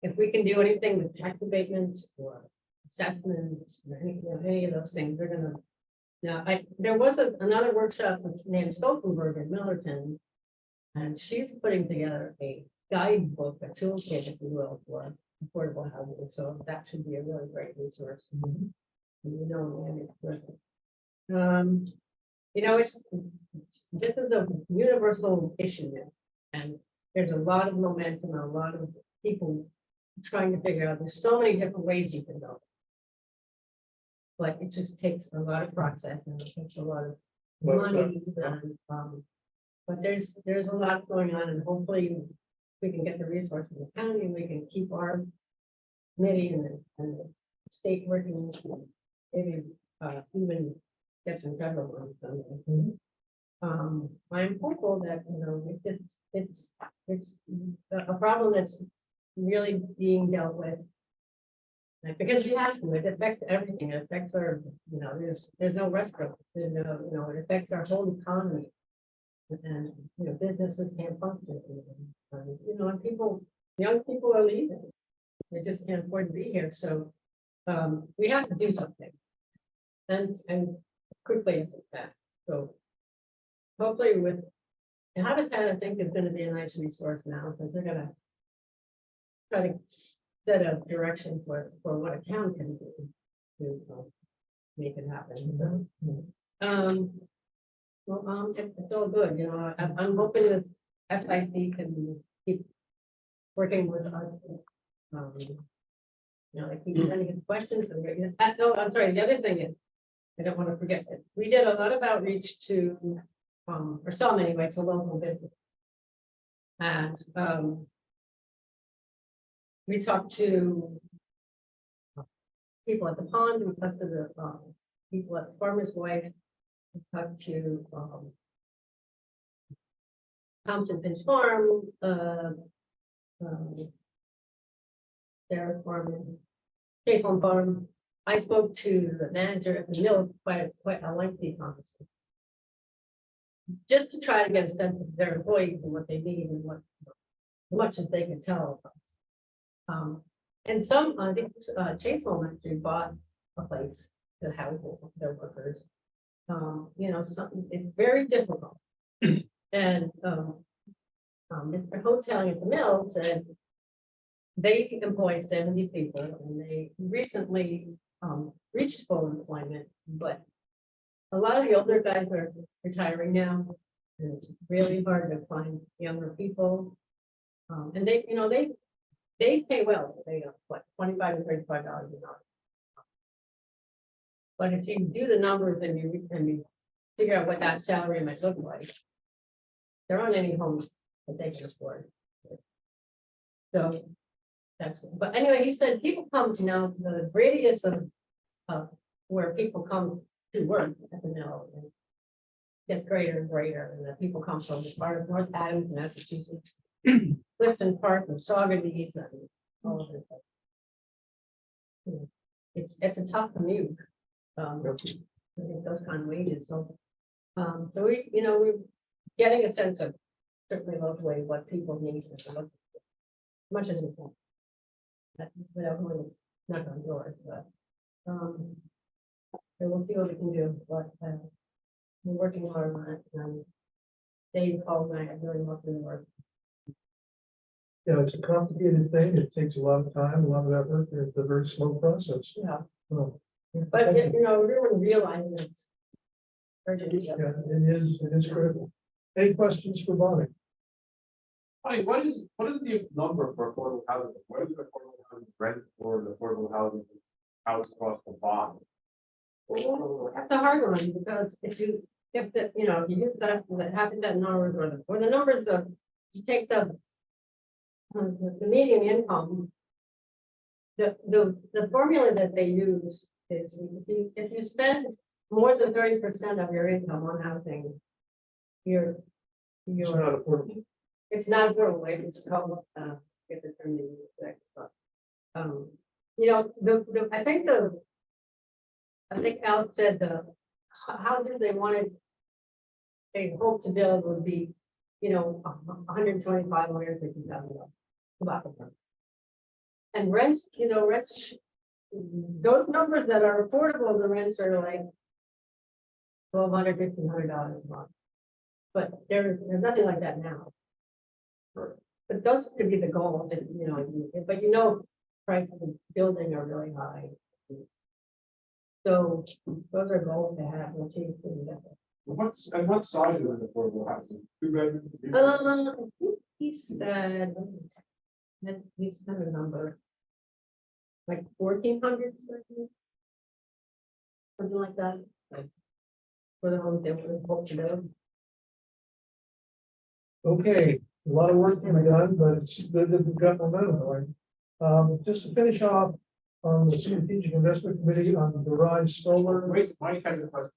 if we can do anything with tax abatements or assessments, or any of those things, they're gonna. Now, there was another workshop with Nan Stoltenberg in Millerton, and she's putting together a guidebook, a toolkit, if you will, for affordable housing, so that should be a really great resource. This is a universal issue now, and there's a lot of momentum, a lot of people trying to figure out, there's so many different ways you can go. But it just takes a lot of process and it takes a lot of money, and, but there's a lot going on, and hopefully we can get the resources in the county, and we can keep our committee and the state working, maybe even get some federal ones done. I'm hopeful that, it's a problem that's really being dealt with. Because you have to, it affects everything, it affects our, there's no restaurant, there's no, it affects our whole economy. And, businesses can't function. And people, young people are leaving. They just can't afford to be here, so we have to do something. And quickly at that, so hopefully with Habitat, I think is gonna be a nice resource now, because they're gonna try to set a direction for what a town can do to make it happen. It's all good, I'm hoping that FIC can keep working with us. Like we have any questions. No, I'm sorry, the other thing is, I don't want to forget it. We did a lot of outreach to, or some anyway, to local business. And we talked to people at the pond, we talked to the people at the farmer's wife, we talked to Thompson Finch Farm, Sarah Farm, State Farm. I spoke to the manager at the mill quite a lengthy conversation, just to try to get a sense of their employees and what they need and what as much as they can tell us. And some, I think, Chainsaw actually bought a place to house their workers. Something it's very difficult. And Mr. Hoteling at the mill said they employ 70 people, and they recently reached full employment, but a lot of the older guys are retiring now, and it's really hard to find younger people. And they pay well. They what, $25 to $35 an hour. But if you do the numbers and you figure out what that salary might look like, there aren't any homes that they can afford. So that's, but anyway, he said people come to now the radius of where people come to work at the mill and gets greater and greater, and that people come from as far as North Adams, Massachusetts, Clifton Park, and Saugerties, and all of it. It's a tough commute. Those kind of wages. So we're getting a sense of certainly locally what people need as much as we can. Without really knock on doors, but we'll see what we can do. But we're working hard on it. And Dave called and I are doing most of the work. Yeah, it's a complicated thing. It takes a lot of time, a lot of effort. It's a very slow process. Yeah. So, But everyone realizes it's urgent. yeah, it is critical. Any questions for Bonnie? Honey, what is the number for affordable housing? What is the affordable housing rent for the affordable housing house across the bottom? Well, that's a hard one, because if you use that Habitat numbers or the numbers of, you take the median income, the formula that they use is if you spend more than 30% of your income on housing, you're, It's not affordable. it's not affordable, it's called, get the term in exact, but, you know, I think Al said houses they wanted, they hope to build would be, you know, 125, 150,000 dollars. And rents, you know, rents, those numbers that are affordable, the rents are like $1,200, $1,500 a month. But there's nothing like that now. But those could be the goals, and, you know, but you know, prices of building are really high. So those are goals to have, we'll change things up. What size is an affordable housing? 2 bedroom? I think he said, he said a number. Like 1,400. Something like that. Like, for the homes that we hope to do. Okay, a lot of work to be done, but it's good that we've got momentum going. Just to finish off on the strategic investment committee on the garage solar. Wait, Mike has a question.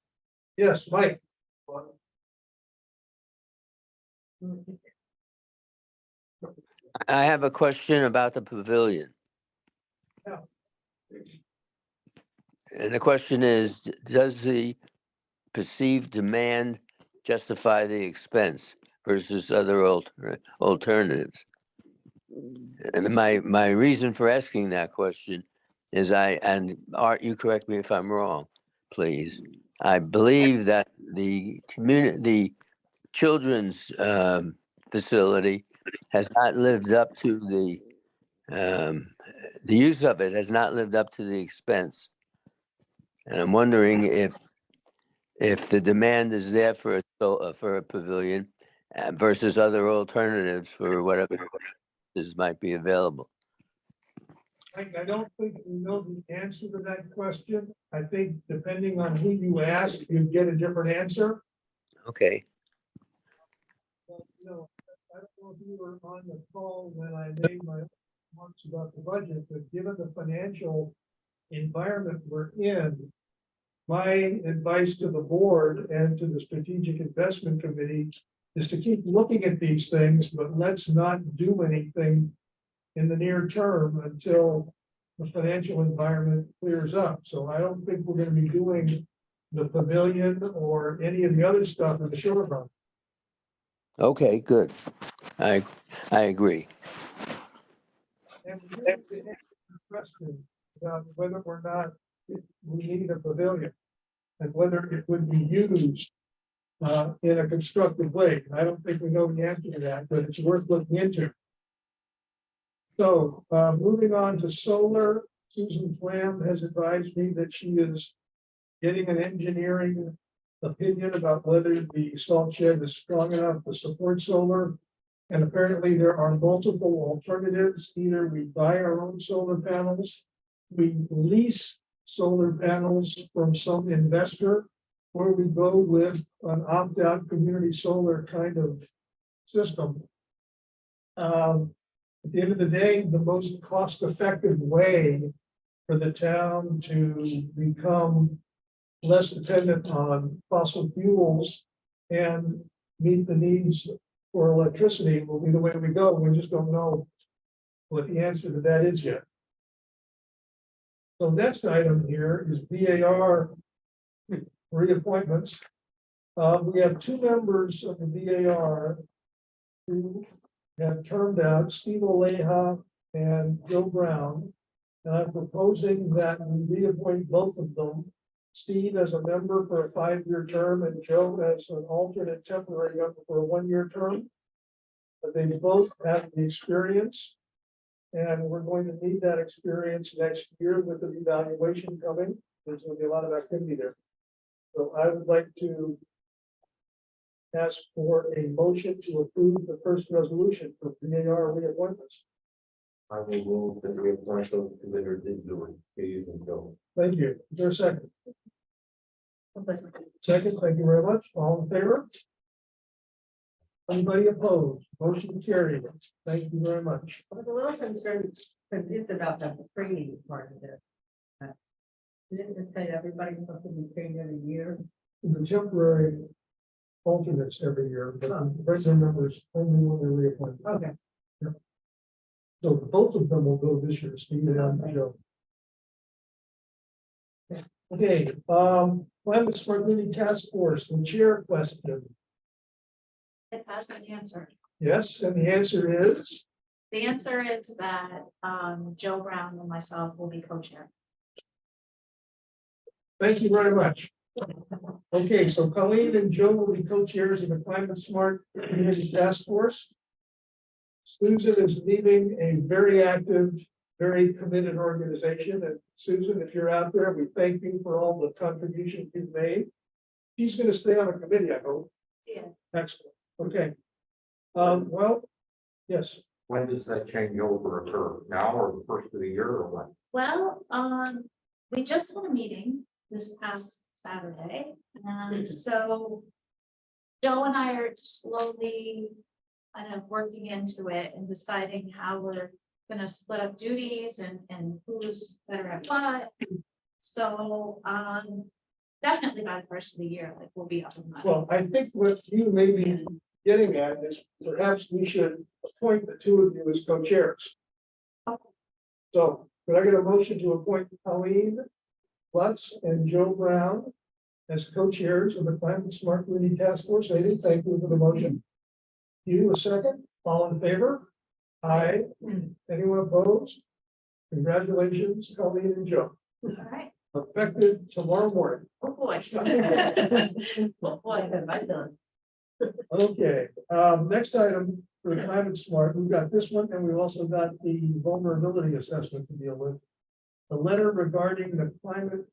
Yes, Mike. I have a question about the pavilion. Yeah. And the question is, does the perceived demand justify the expense versus other alternatives? And my reason for asking that question is and Art, you correct me if I'm wrong, please. I believe that the children's facility has not lived up to the use of it has not lived up to the expense. And I'm wondering if the demand is there for a pavilion versus other alternatives for whatever this might be available. I don't think we know the answer to that question. I think depending on who you ask, you get a different answer. Okay. Well, you know, I don't know if you were on the call when I made my remarks about the budget, but given the financial environment we're in, my advice to the board and to the strategic investment committee is to keep looking at these things, but let's not do anything in the near term until the financial environment clears up. So I don't think we're going to be doing the pavilion or any of the other stuff in the short run. Okay, good. I agree. And we have to answer the question about whether or not we need a pavilion and whether it would be used in a constructive way. I don't think we know the answer to that, but it's worth looking into. So moving on to solar, Susan Flam has advised me that she is getting an engineering opinion about whether the salt shed is strong enough to support solar. And apparently there are multiple alternatives. Either we buy our own solar panels, we lease solar panels from some investor, or we go with an opt-out community solar kind of system. At the end of the day, the most cost-effective way for the town to become less dependent on fossil fuels and meet the needs for electricity will be the way we go. We just don't know what the answer to that is yet. So next item here is VAR reappointments. We have two members of the VAR who have turned out, Steve Oleha and Joe Brown. And I'm proposing that we reappoint both of them. Steve as a member for a 5-year term and Joe as an alternate temporary member for a 1-year term. But they both have the experience. And we're going to need that experience next year with the evaluation coming. There's going to be a lot of activity there. So I would like to ask for a motion to approve the first resolution for VAR reappointments. I will move that we appoint those two that are doing, Steve and Joe. Thank you. Is there a second? Second, thank you very much. All in favor? Anybody opposed? Motion carried. Thank you very much. I was a little concerned, confused about the training part of it. Didn't it say everybody's supposed to be paid every year? The temporary alternates every year, but the regular members only when they're reappointed. Okay. So both of them will go this year, Steve and Joe. Okay, Climate Smart Living Task Force, the chair question. It has been answered. Yes, and the answer is, The answer is that Joe Brown and myself will be co-chair. thank you very much. Okay, so Colleen and Joe will be co-chairs of the Climate Smart Community Task Force. Susan is leading a very active, very committed organization. And Susan, if you're out there, we thank you for all the contributions you've made. She's going to stay on a committee, I hope. Yeah. Excellent. Okay. Well, yes. When does that changeover occur? Now or the first of the year or what? Well, we just had a meeting this past Saturday, and so Joe and I are slowly kind of working into it and deciding how we're gonna split up duties and who's better at what. So, definitely by the first of the year, like we'll be up and running. Well, I think what you may be getting at is perhaps we should appoint the two of you as co-chairs. So could I get a motion to appoint Colleen Lutz and Joe Brown as co-chairs of the Climate Smart Community Task Force? Lady, thank you for the motion. You, a second, all in favor? Aye. Anyone opposed? Congratulations, Colleen and Joe. All right. Effective tomorrow morning. Oh, boy. What have I done? Okay, next item for Climate Smart, we've got this one, and we've also got the vulnerability assessment to deal with. The letter regarding the Climate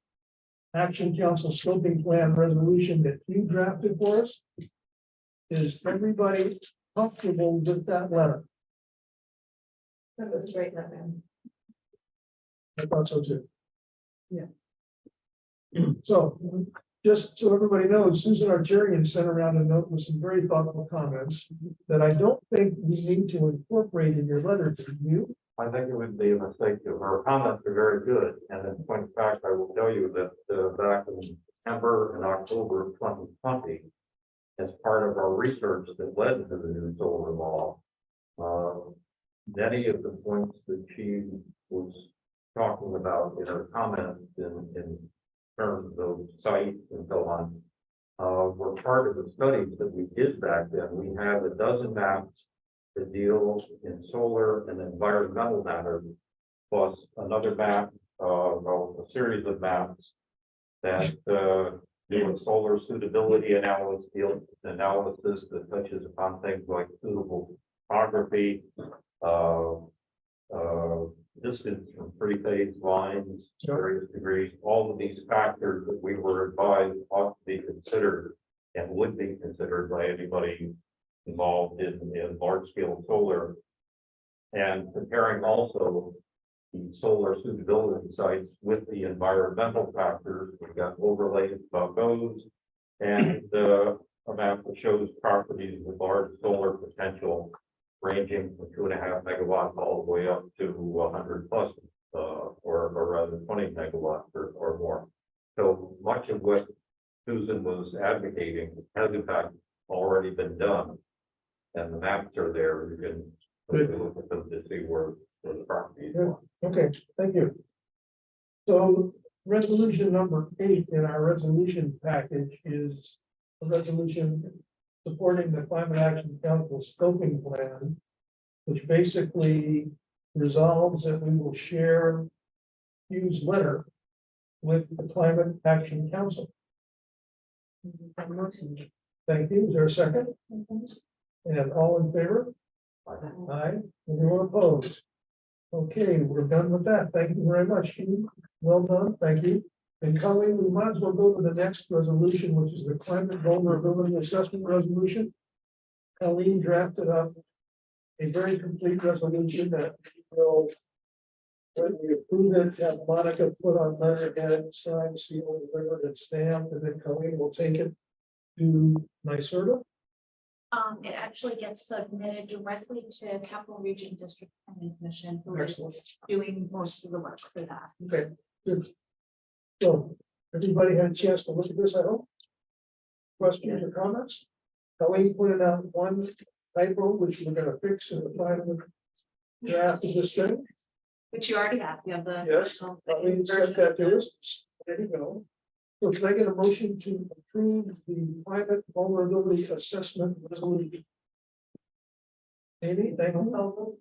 Action Council scoping plan resolution that you drafted for us. Is everybody comfortable with that letter? That was great, Levin. I thought so too. Yeah. So, just so everybody knows, Susan Arjerian sent around a note with some very thoughtful comments that I don't think we need to incorporate in your letter to you. I think it would be a mistake to, her comments are very good, and in point of fact, I will tell you that back in September and October of 2020, as part of our research that led to the new solar law, many of the points that she was talking about in her comments in terms of sites and so on, were part of the studies that we did back then. We have a dozen maps that deal in solar and environmental matters, plus another map, well, a series of maps that deal with solar suitability analysis that touches upon things like suitable topography, distance from three-phase lines, various degrees, all of these factors that we were advised ought to be considered and would be considered by anybody involved in large-scale solar. And comparing also the solar suitability sites with the environmental factors, we've got overlays about those, and a map that shows properties with large solar potential ranging from 2.5 megawatts all the way up to 100 plus, or rather 20 megawatts or more. So much of what Susan was advocating has in fact already been done, and the maps are there. You can look at them to see where the property is. Okay, thank you. So resolution number 8 in our resolution package is a resolution supporting the Climate Action Council scoping plan, which basically resolves that we will share Hugh's letter with the Climate Action Council. Thank you. Is there a second? And all in favor? Aye. Anyone opposed? Okay, we're done with that. Thank you very much, Hugh. Well done. Thank you. And Colleen, we might as well go to the next resolution, which is the Climate Vulnerability Assessment Resolution. Colleen drafted up a very complete resolution that will, when we approve it, have Monica put on letterhead, signed, sealed, delivered, and stamped, and then Colleen will take it to NYSERDA. It actually gets submitted directly to Capital Region District Planning Commission, who is Excellent. doing most of the work for that. Okay, good. So, everybody had a chance to look at this, I hope? Questions or comments? Colleen pointed out one typo, which we're gonna fix in the final draft of this thing. Which you already have, you have the. Yes, original Colleen sent that to us. There you go. So can I get a motion to approve the climate vulnerability assessment resolution? Amy, thank you.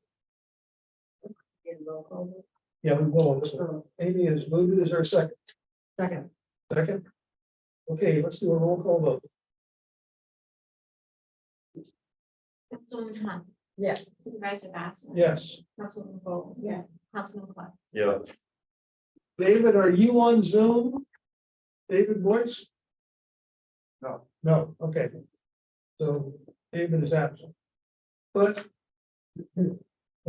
Yeah, we will. on this one. Amy is moved. Is there a second? Second. Second? Okay, let's do a roll call vote. Councilwoman Khan, Yes. Supervisor Basson. Yes. Councilwoman Vogel. Yeah. Councilman Clark. Yeah, David, are you on Zoom? David Boyce? No. No, okay. So David is absent. But the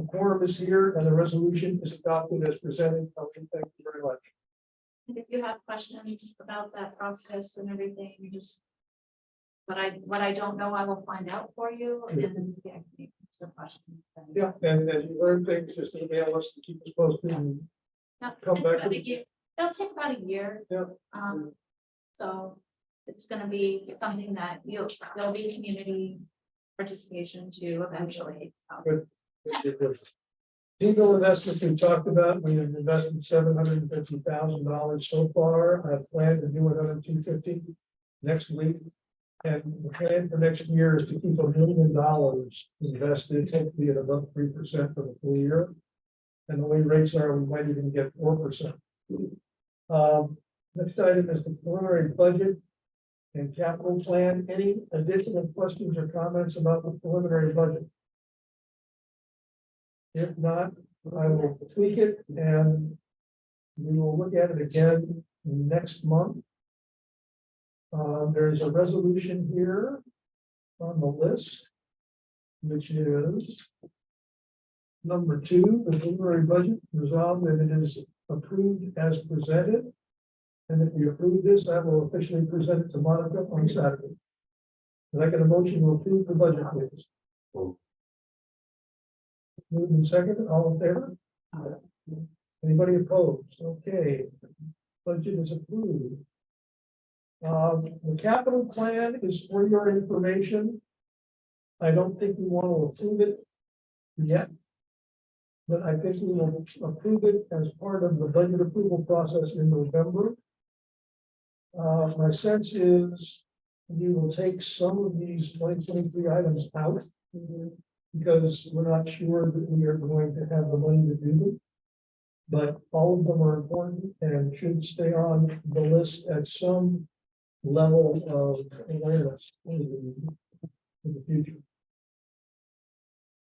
quorum is here and the resolution is adopted as presented. Okay, thank you very much. And if you have questions about that process and everything, you just. What I don't know, I will find out for you and then yeah, some questions. Yeah, and as you learn things, just email us to keep us posted. And Yeah, Come it's back about a with- year. It'll take about a year. Yeah. So it's gonna be something that there'll be community participation to eventually. So. Single investments we talked about, we have invested $750,000 so far. I plan to do another 250 next week. And the plan for next year is to keep $1 million invested, hopefully at above 3% for the full year. And the way rates are, we might even get 4%. Next item is the preliminary budget and capital plan. Any additional questions or comments about the preliminary budget? If not, I will tweak it and we will look at it again next month. There's a resolution here on the list, which is number 2, the preliminary budget resolved that it is approved as presented. And if we approve this, I will officially present it to Monica on Saturday. Can I get a motion to approve the budget, please? Moved and seconded, all in favor? Anybody opposed? Okay. Budget is approved. The capital plan is for your information. I don't think we want to approve it yet. But I think we will approve it as part of the budget approval process in November. My sense is we will take some of these 2023 items out. Because we're not sure that we are going to have the money to do them. But all of them are important and should stay on the list at some level of awareness in the future.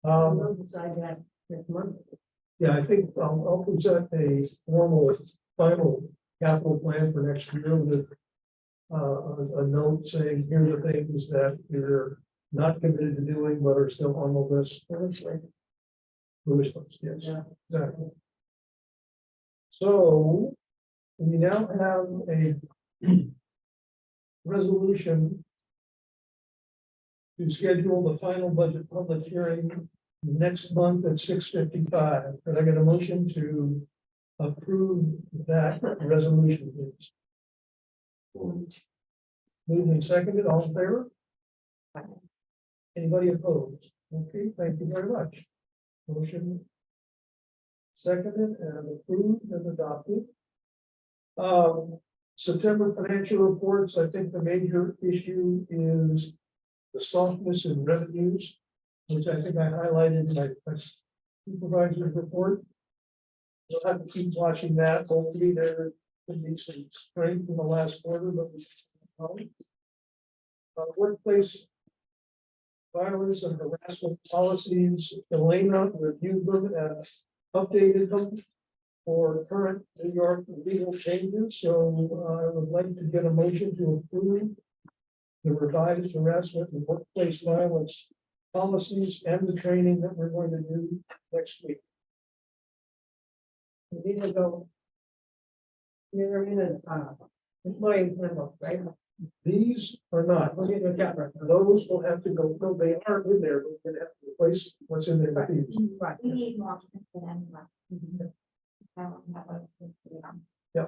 We'll decide that next month. Yeah, I think I'll present a formal final capital plan for next year with a note saying, here are the things that we're not committed to doing, but are still on the list. Wish list, yes, Yeah. exactly. So we now have a resolution to schedule the final budget public hearing next month at 6:55. Could I get a motion to approve that resolution, please? Moved and seconded, all in favor? Anybody opposed? Okay, thank you very much. Motion seconded and approved and adopted. September financial reports, I think the major issue is the softness in revenues, which I think I highlighted in my supervisor's report. You'll have to keep watching that. Hopefully there can be some strength in the last quarter, but workplace violence and harassment policies, Elena reviewed them and updated them for current New York legal changes. So I would like to get a motion to approve the revised harassment and workplace violence policies and the training that we're going to do next week. These will go. These are in the employee handbook, right? These are not. We'll get a chapter. Those will have to go, no, they are in there, but we're gonna have to replace what's in there with these. Right. We need more for them. Yeah.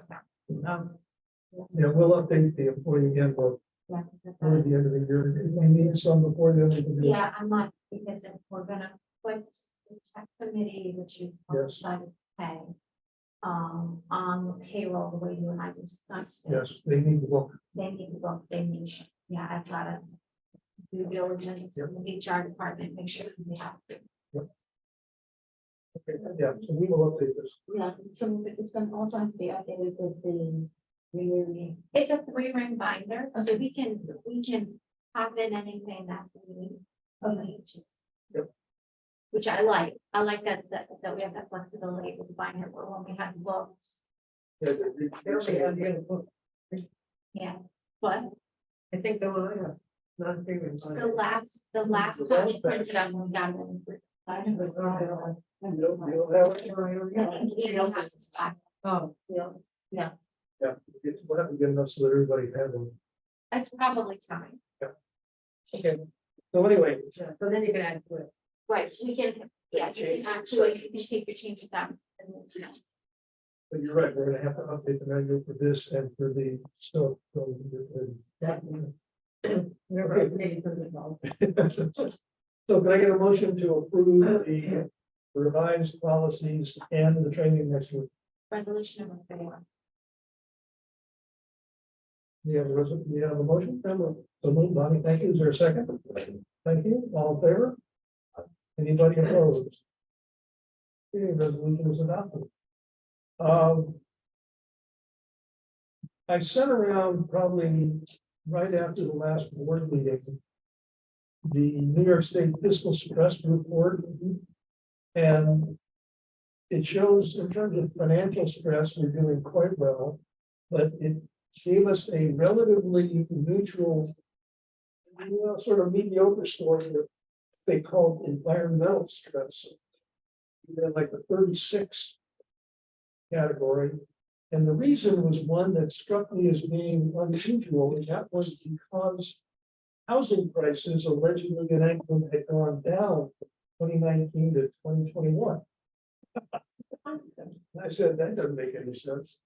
Yeah, we'll update the employee handbook toward the end of the year. If we need some before then, we can do it. Yeah, I might, because if we're gonna put the tech committee, which you Yes. decided to pay, on the payroll, the way you and I discussed it, Yes, they need to look. they need to look, they need, yeah, I've got to due diligence in the HR department, make sure we have. Yeah, so we will update this. Yeah, so it's gonna also have to be updated with the renewing. It's a 3-ring binder, so we can pop in anything that we need to. Yep. Which I like that we have that flexibility with the binder, where when we have books, Yeah, yeah, but I think the one, not agreement. the last time we printed up, we got it. You'll have it. I think we don't have to stop. Oh, Yeah, Yeah, we'll have to get enough so that everybody has them. That's probably time, Okay. So anyway, yeah, so then you can add to it. right, we can, yeah, you can actually, you can see if you change it down. but you're right, we're gonna have to update the manual for this and for the stuff. We're ready for the vote. So can I get a motion to approve the revised policies and the training next week? Resolution number 4. You have a motion? So moved, Bonnie, thank you. Is there a second? Thank you. All in favor? Anybody opposed? Okay, resolution is adopted. I sent around probably right after the last board meeting, the New York State Fiscal Stress Report. And it shows in terms of financial stress, we're doing quite well, but it gave us a relatively neutral, sort of mediocre score that they called environmental stress. They're like the 36 category. And the reason was one that struck me as being unusual, and that was because housing prices allegedly in England had gone down from 2019 to 2021. I said, that doesn't make any sense.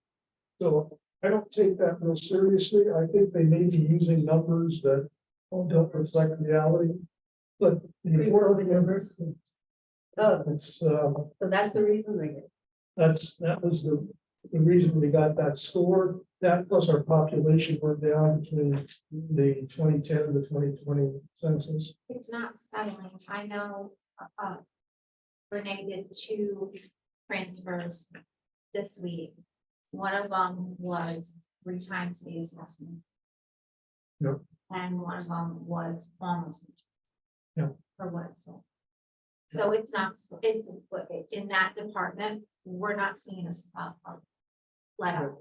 So I don't take that real seriously. I think they may be using numbers that don't reflect reality. But the important numbers, it's, So that's the reason they get. that was the reason we got that score. That plus our population went down between the 2010 and the 2020 census. It's not settling. I know, Renee did 2 transfers this week. One of them was 3 times the assessment. Yep. And one of them was almost. Yep. For what, so it's not, it's, in that department, we're not seeing a let out.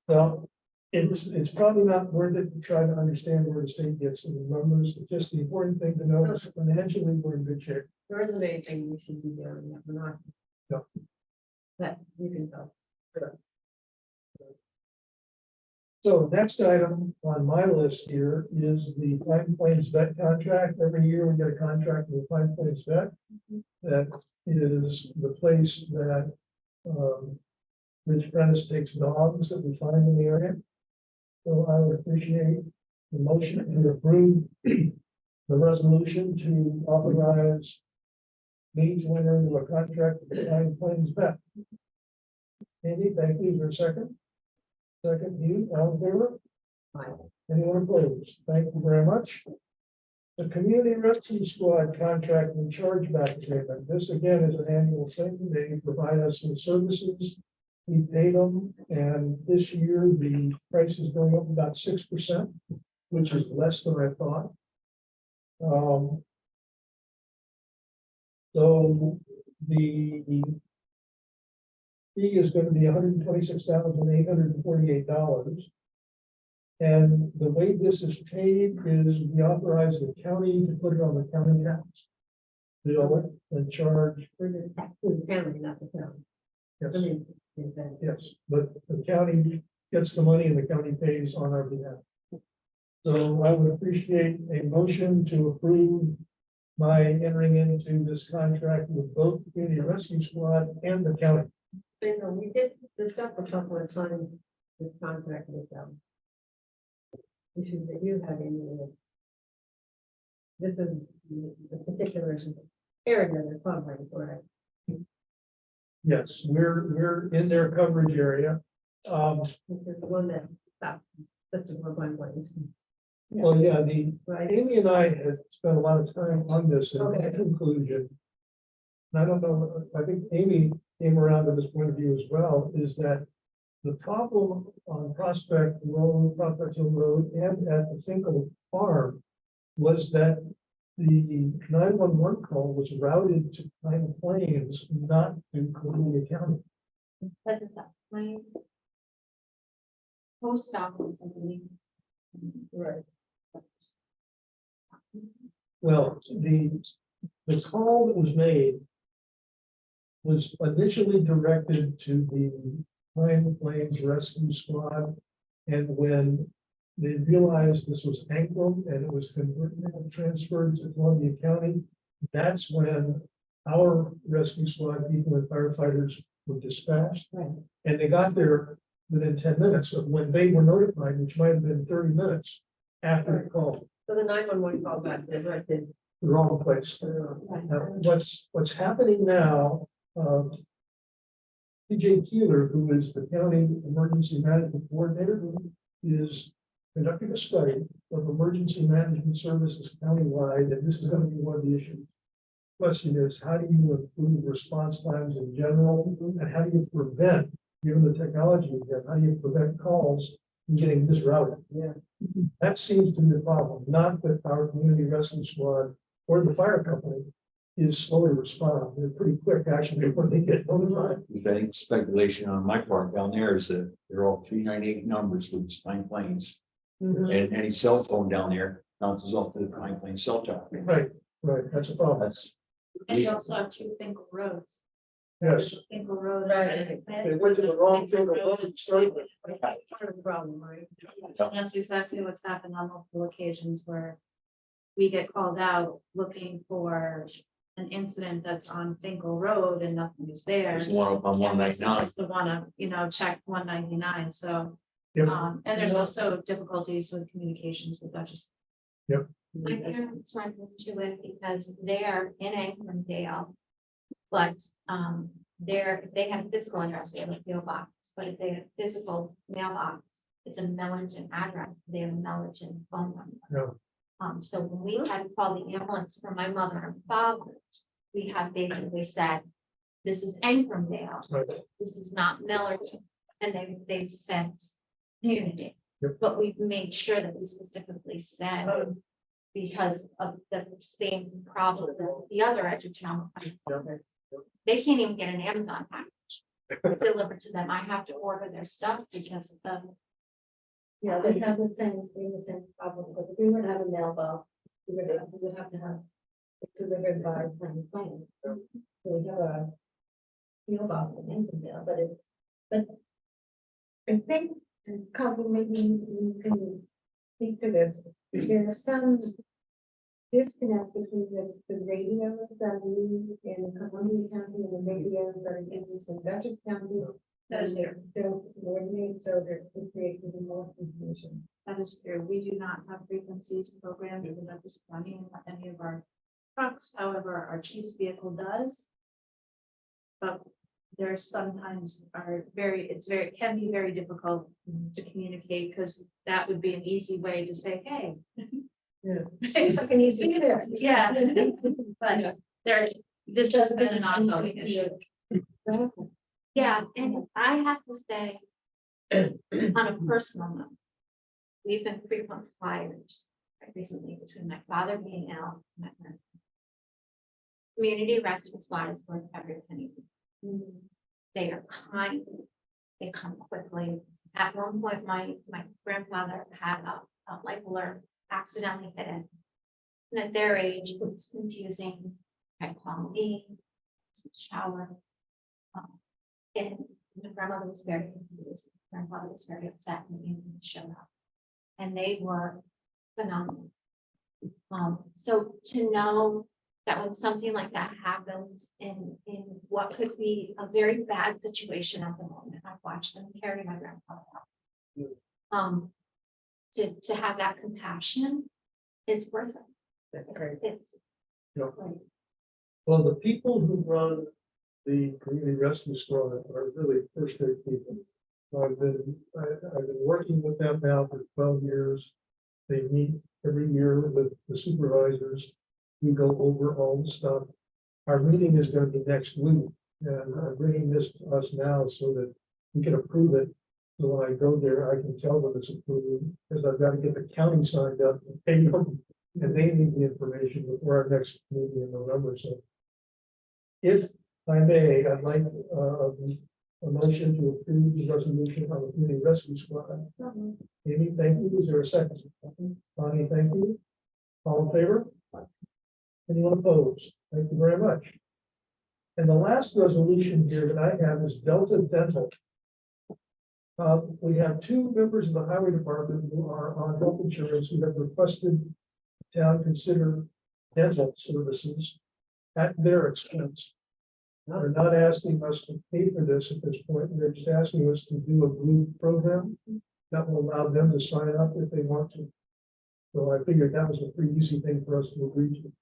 Well, it's probably not worth it to try to understand where the state gets the numbers. Just the important thing to know is financially, we're in good shape. There isn't anything we should be doing that we're not. No. That you can tell. So next item on my list here is the Pine Plains vet contract. Every year we get a contract with Pine Plains vet. That is the place that Rich Prentice takes dogs that we find in the area. So I would appreciate the motion to approve the resolution to authorize me to enter into a contract with Pine Plains vet. Andy, thank you. Is there a second? Second, you, all in favor? Aye. Anyone opposed? Thank you very much. The Community Rescue Squad contract and chargeback payment. This again is an annual thing. They provide us with services. We pay them, and this year the price is going up about 6%, which is less than I thought. So the fee is going to be $126,848. And the way this is paid is we authorize the county to put it on the county tax bill and charge. For the county, not the town. Yes, I mean, is that- yes, but the county gets the money and the county pays on our behalf. So I would appreciate a motion to approve my entering into this contract with both the Community Rescue Squad and the county. You know, we did discuss a couple of times this contract with issues that you have in your. This is the particular area they're covering, correct? Yes, we're in their coverage area. This is the one that, this is what my point. Well, yeah, Right, Amy and I had spent a lot of time on this and Okay. the conclusion. And I don't know, I think Amy came around to this point of view as well, is that the problem on Prospect Road, Prospect Hill Road, and at the Finkel Farm was that the 911 call was routed to Pine Plains, not to Columbia County. That is that, my post office, I believe. right. Well, the call that was made was initially directed to the Pine Plains Rescue Squad. And when they realized this was Ankrum and it was converted and transferred to Columbia County, that's when our rescue squad people and firefighters were dispatched. Right. And they got there within 10 minutes of when they were notified, which might have been 30 minutes after the call. So the 911 call back, they directed. The wrong place. Now, what's happening now, TJ Keeler, who is the county emergency management coordinator, is conducting a study of emergency management services countywide, and this is going to be one of the issues. Question is, how do you improve response times in general, and how do you prevent, given the technology we have, how do you prevent calls from getting disrouted? Yeah. That seems to be the problem, not that our community rescue squad or the fire company is slow to respond. They're pretty quick, actually, when they get notified. I think speculation on my part down there is that they're all 398 numbers with Pine Plains. Mhm. And any cell phone down there bounces off to the Pine Plains cell tower. Right, that's a problem. That's. And you also have two Finkel roads. Yes. Finkel Road. Right. They went to the wrong thing, the wrong server. Part of the problem, right? And that's exactly what's happened on multiple occasions where we get called out looking for an incident that's on Finkel Road and nothing is there. There's one up on Yeah, 199. it's the one, check 199, so. Yep. And there's also difficulties with communications with Dutchess. My parents went into it because they are in Anchorage, but they have a physical address, they have a PO box, but if they have physical mailbox, it's a Millington address, they have a Millington phone number. So when we had to call the ambulance for my mother and father, we have basically said, this is Anchorage, Right. this is not Millington, and they've sent community. Yep. But we've made sure that we specifically said, because of the same problem that the other edge of town. They can't even get an Amazon package delivered to them. I have to order their stuff because of the. Yeah, they have the same problem, because if we were to have a mailbox, we would have to have it delivered by Pine Plains. So we have a mailbox in Anchorage, but I think, Cover, maybe you can speak to this. There's some disconnect between the radios that we use in Columbia County and the radios that are used in Dutchess County. That is And they don't coordinate, so that it creates even more confusion. That is true. We do not have frequencies programmed in Dutchess County in any of our trucks. However, our chief's vehicle does. But there's sometimes it can be very difficult to communicate because that would be an easy way to say, hey. Yeah. Say something easy. Yeah. But this has been an ongoing issue. Yeah, and I have to say, on a personal note, we've been frequent flyers recently between my father being ill. And my parents. Community rescue squad is worth every penny. They are kind, they come quickly. At one point, my grandfather had a life alert, accidentally hit it. And at their age, it's confusing. I call me, shower. And my grandmother was very confused. Grandfather was very upset when he showed up. And they were phenomenal. So to know that when something like that happens in what could be a very bad situation at the moment, I've watched them carry my grandfather out. To have that compassion is worth it. It's, Well, the people who run the community rescue squad are really first-rate people. I've been working with them now for 12 years. They meet every year with the supervisors. We go over all the stuff. Our meeting is going to be next week, and I'm bringing this to us now so that we can approve it. So when I go there, I can tell them it's approved, because I've got to get the county signed up and pay them, and they need the information before our next meeting in November. So if I may, I'd like a motion to approve the resolution on the community rescue squad. Amy, thank you. Is there a second? Bonnie, thank you. All in favor? Anyone opposed? Thank you very much. And the last resolution here that I have is Delta Dental. We have two members of the highway department who are on health insurance who have requested the town consider dental services at their expense. They're not asking us to pay for this at this point. They're just asking us to do a group program that will allow them to sign up if they want to. So I figured that was a pretty easy thing for us to agree to.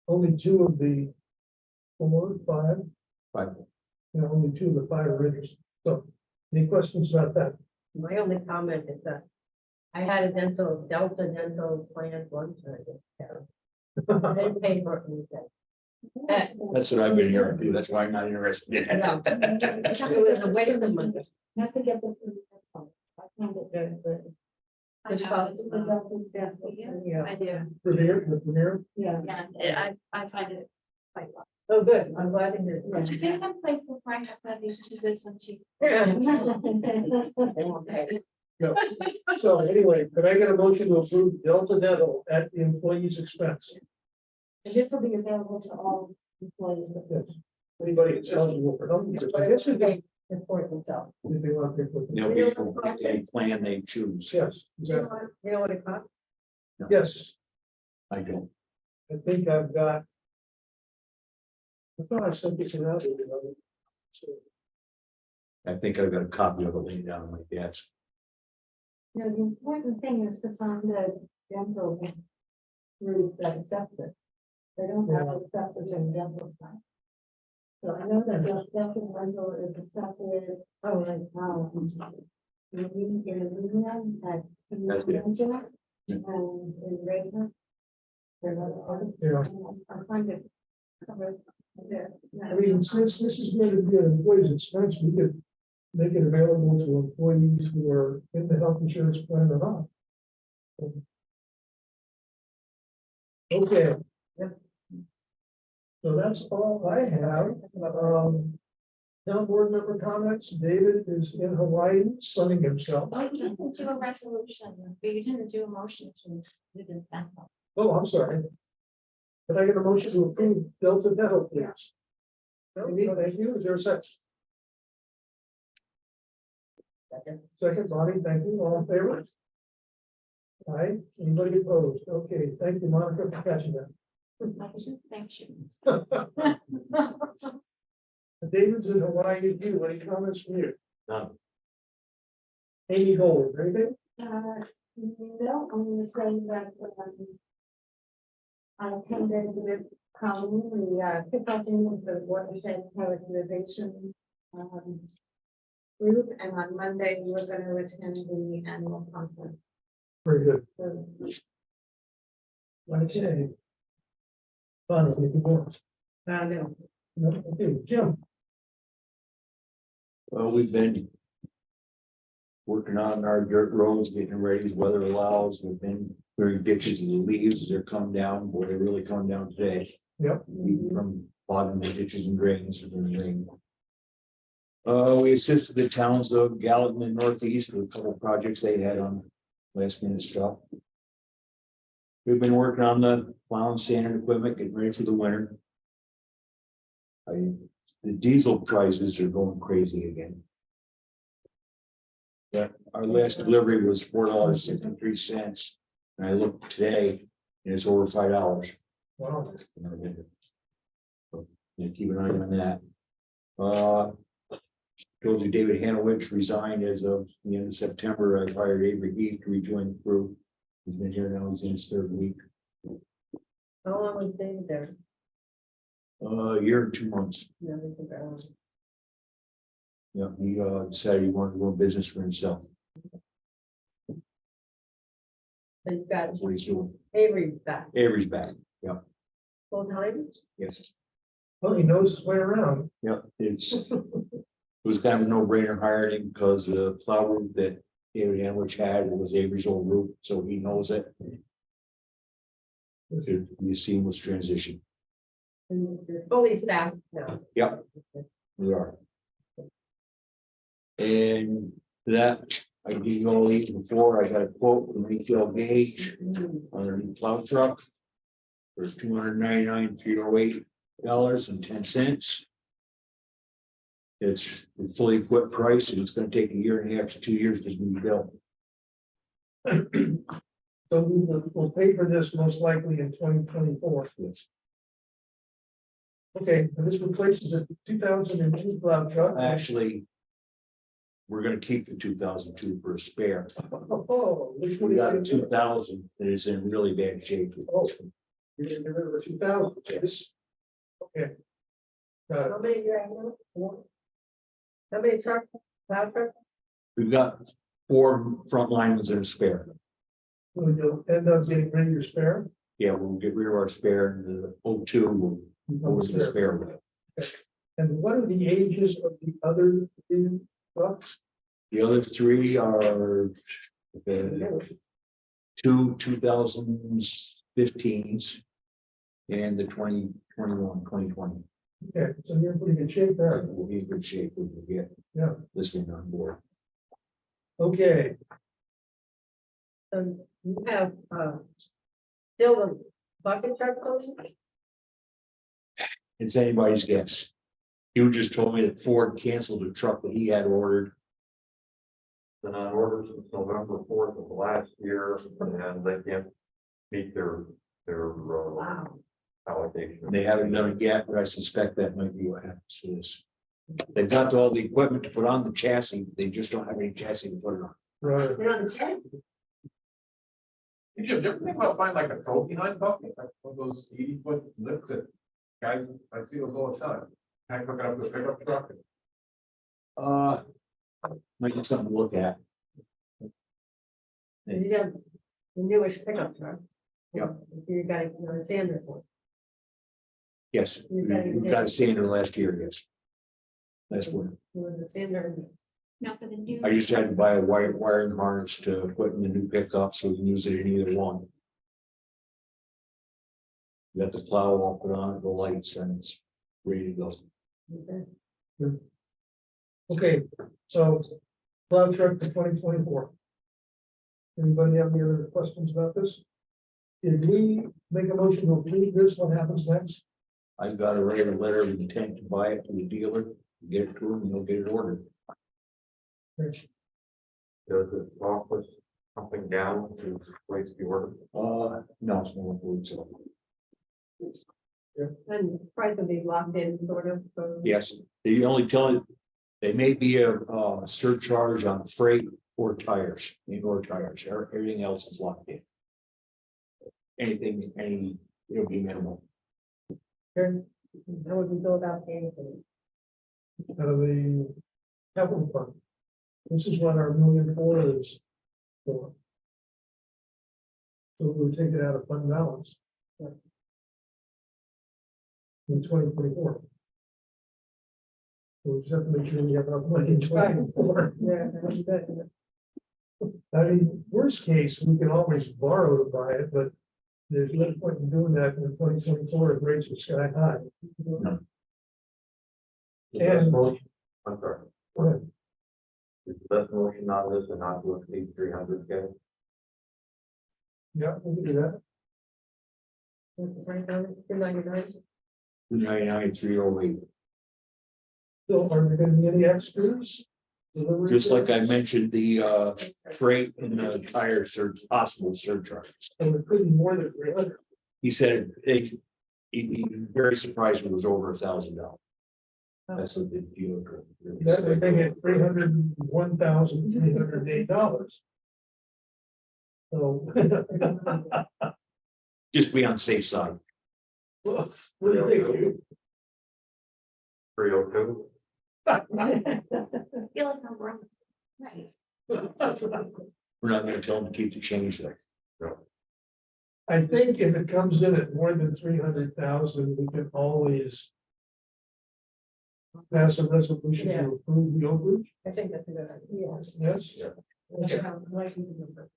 Only two of the five. Only two of the five are interested. So any questions about that? My only comment is that I had a Delta dental plan once, and I didn't pay for it. That's what I've been hearing too. That's why I'm not interested in it. No, it was a waste of money. Not to get the. I find it very good. I Which know, follows the Delta dental. Yeah. I do, Premier? Yeah. yeah, I find it quite well. Oh, good. I'm glad to hear. But you get them played before I have that these to this and cheap. Okay. So anyway, could I get a motion to approve Delta Dental at the employee's expense? And this will be available to all employees. Yes. Anybody that's eligible for health insurance, I guess if they, Report themselves. if they want to. They'll be able to pick a plan they choose. Yes, You know exactly. what it costs? Yes, I don't. I think I've got. I thought I sent this out. So, I think I've got a copy of it laying down on my desk. You know, the important thing is to find a dental group that accepts it. They don't have acceptance in dental plan. So I know that the dental rental is accepted. Oh, right. We need to get a meeting at. That's it. And in regular. They're not part of. Yeah. I find it. covered there. I mean, since this is going to be an employee's expense, we could make it available to employees who are in the health insurance plan or not. Okay. So that's all I have. Town board member comments. David is in Hawaii sunning himself. Well, you didn't do a resolution, but you didn't do a motion to do this. Oh, I'm sorry. Can I get a motion to approve Delta Dental, please? Amy, thank you. Is there a second? Second, Bonnie, thank you. All in favor? Aye. Anybody opposed? Okay, thank you, Monica, for catching that. Thank you. David's in Hawaii, too. Any comments from you? None. Amy Gold, anything? No, I'm gonna say that, I attended with Colleen, the kickoff of the watershed characterization, group, and on Monday, we were gonna attend the annual conference. Very good. So, Okay. Bonnie, anything more? No. No, okay, Jim. Well, we've been working on our dirt roads, getting them ready as weather allows. We've been clearing ditches and the leaves as they're coming down. Boy, they really come down today. Yep. From bottom of ditches and drains from the rain. We assisted the towns of Gallatin and Northeast with a couple of projects they had on last minute stuff. We've been working on the plowing, sanding equipment, getting ready for the winter. The diesel prices are going crazy again. Yeah, our last delivery was $4.63, and I looked today, and it's over $5. Wow. So, yeah, keep an eye on that. Told you David Hanowich resigned as of the end of September. I hired Avery Heath to rejoin the crew. He's been here now, he's in his third week, How long was David there? a year and 2 months. Yeah, I think I was- Yeah, he decided he wanted to go in business for himself. So you've got That's what he's doing. Avery back Avery's back. full time. Yes. Well, he knows his way around. Yep, it was kind of a no-brainer hiring him because the plow roof that David Hanwich had was Avery's old roof, so he knows it. It'd be a seamless transition. And you're fully staffed now. Yep, we are. And that, I gave you all these before, I got a quote from Retail Gauge on a new plow truck. For $299,308.10. It's the fully equipped price, and it's gonna take 1.5 to 2 years to be built. So we'll pay for this most likely in 2024. Yes. Okay, and this replaces a 2002 plow truck. Actually, we're gonna keep the 2002 for a spare. Oh, which one We got a do you 2000 that is in really bad shape. Oh. You're gonna get rid of the 2000, yes. Okay. Got it. How many you have now? One. How many trucks, plow trucks? We've got 4 front ones and a spare. Will you end up getting rid of your spare? Yeah, we'll get rid of our spare and the 02 will go with the spare. And what are the ages of the other 2 trucks? The other 3 are the 2 2015s and the 2020. Okay, so you're in pretty good shape there. We'll be in good shape when we get Yeah. this one on board. Okay, So you have, still the bucket truck going? It's anybody's guess. You just told me that Ford canceled a truck that he had ordered. Been on order since November 4th of last year, and they can't meet their Wow. allocation. They haven't done it yet, but I suspect that might be what happens to this. They've got all the equipment to put on the chassis, they just don't have any chassis to put it on. right. You're on the check? Did you ever think about buying like a trophy hunt bucket, like one of those 80-foot lifts that guys, I see those all the time. I hook it up to a pickup truck. Might be something to look at. And you have the newish pickup truck. Yep. You got it, you're a standard one. Yes, we got a standard last year, yes. Last one. You were the standard. Now for the new. I just had to buy a wiring harness to put in the new pickup so we can use it in either one. You got the plow all put on, the lights, and it's ready to go. Okay. Okay, so plow truck for 2024. Anybody have any other questions about this? Did we make a motion to approve this? What happens next? I've got to write a letter of intent to buy it to the dealer, get it to him, and he'll get it ordered. Rich? Does it office something down to place the order? No, it's not food, so, And the price will be locked in sort of. So yes, they only tell it, they may be a surcharge on freight or tires, indoor tires, everything else is locked in. Anything, it'll be minimal. How would we go about paying for it? Out of the capital fund. This is what our $1.4 million is for. So we'll take it out of fund balance. In 2024. So we just have to make sure we have enough money in 2024. Yeah, that's good. I mean, worst case, we can always borrow to buy it, but there's no point in doing that in 2024 if rates are sky high. The best And- motion, I'm sorry, Go ahead. is the best motion on this and not to exceed 300K? Yeah, we can do that. What's the price on it? $2.99? 299,308. So are there gonna be any extras? Delivery Just like I charges? mentioned, the freight and the tires are possible surcharges. And it could be more than 300. He said he'd be very surprised if it was over $1,000. That's what the dealer. That would make it $301,308. So. Just be on safe side. Well, what do you think? 302. I feel like I'm wrong. Right. We're not gonna tell them to keep the change there. I think if it comes in at more than 300,000, we can always pass a resolution Yeah. to approve the overage. I think that's a good idea. Yes? Yeah. Okay. Like the numbers.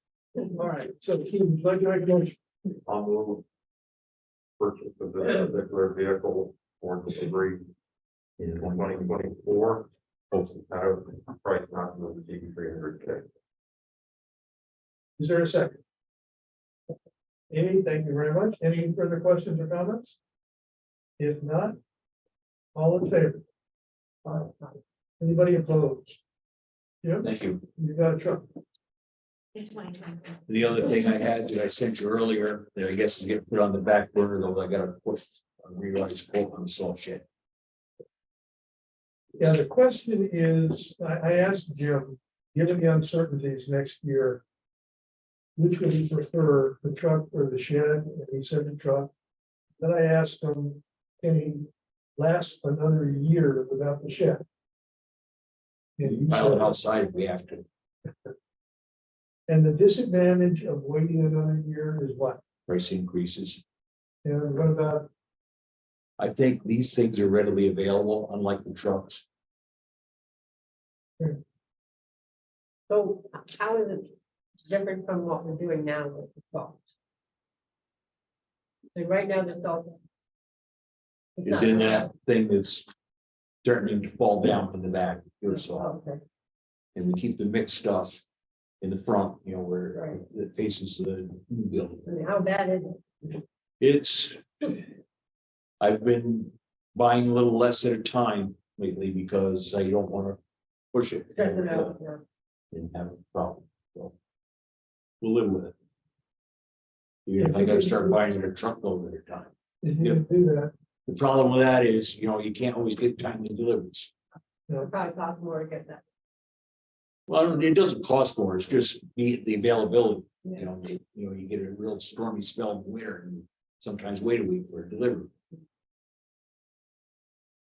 All right, so Keith, would you like to make a motion? I'll move purchase of the declared vehicle for delivery in 2024. Price not to exceed 300K. Is there a second? Amy, thank you very much. Any further questions or comments? If not, all in favor? Anybody opposed? Yeah, Thank you. you got a truck. In 2020. The other thing I had that I sent you earlier, that I guess is getting put on the back burner, though I gotta put a realized quote on the salt shed. Yeah, the question is, I asked Jim, given the uncertainties next year, which would he prefer, the truck or the shed? And he said the truck. Then I asked him, can he last another year without the shed? And he Pile it said, outside if we have to. and the disadvantage of waiting another year is what? Price increases. And what about, I think these things are readily available, unlike the trucks. So how is it different from what we're doing now with the salt? So right now the salt. It's in that thing that's starting to fall down from the back. Your salt. Okay. And we keep the mixed stuff in the front, you know, where it faces the new building. I mean, how bad is it? It's, I've been buying a little less at a time lately because I don't want to push it Stress it out, yeah. and have a problem. So we'll live with it. You know, I gotta start buying a truckload at a time. did you do that? The problem with that is, you know, you can't always get timely deliveries. It'll probably cost more to get that. Well, it doesn't cost more, it's just the availability, you know, you get a real stormy spell in the winter and sometimes wait a week for a delivery.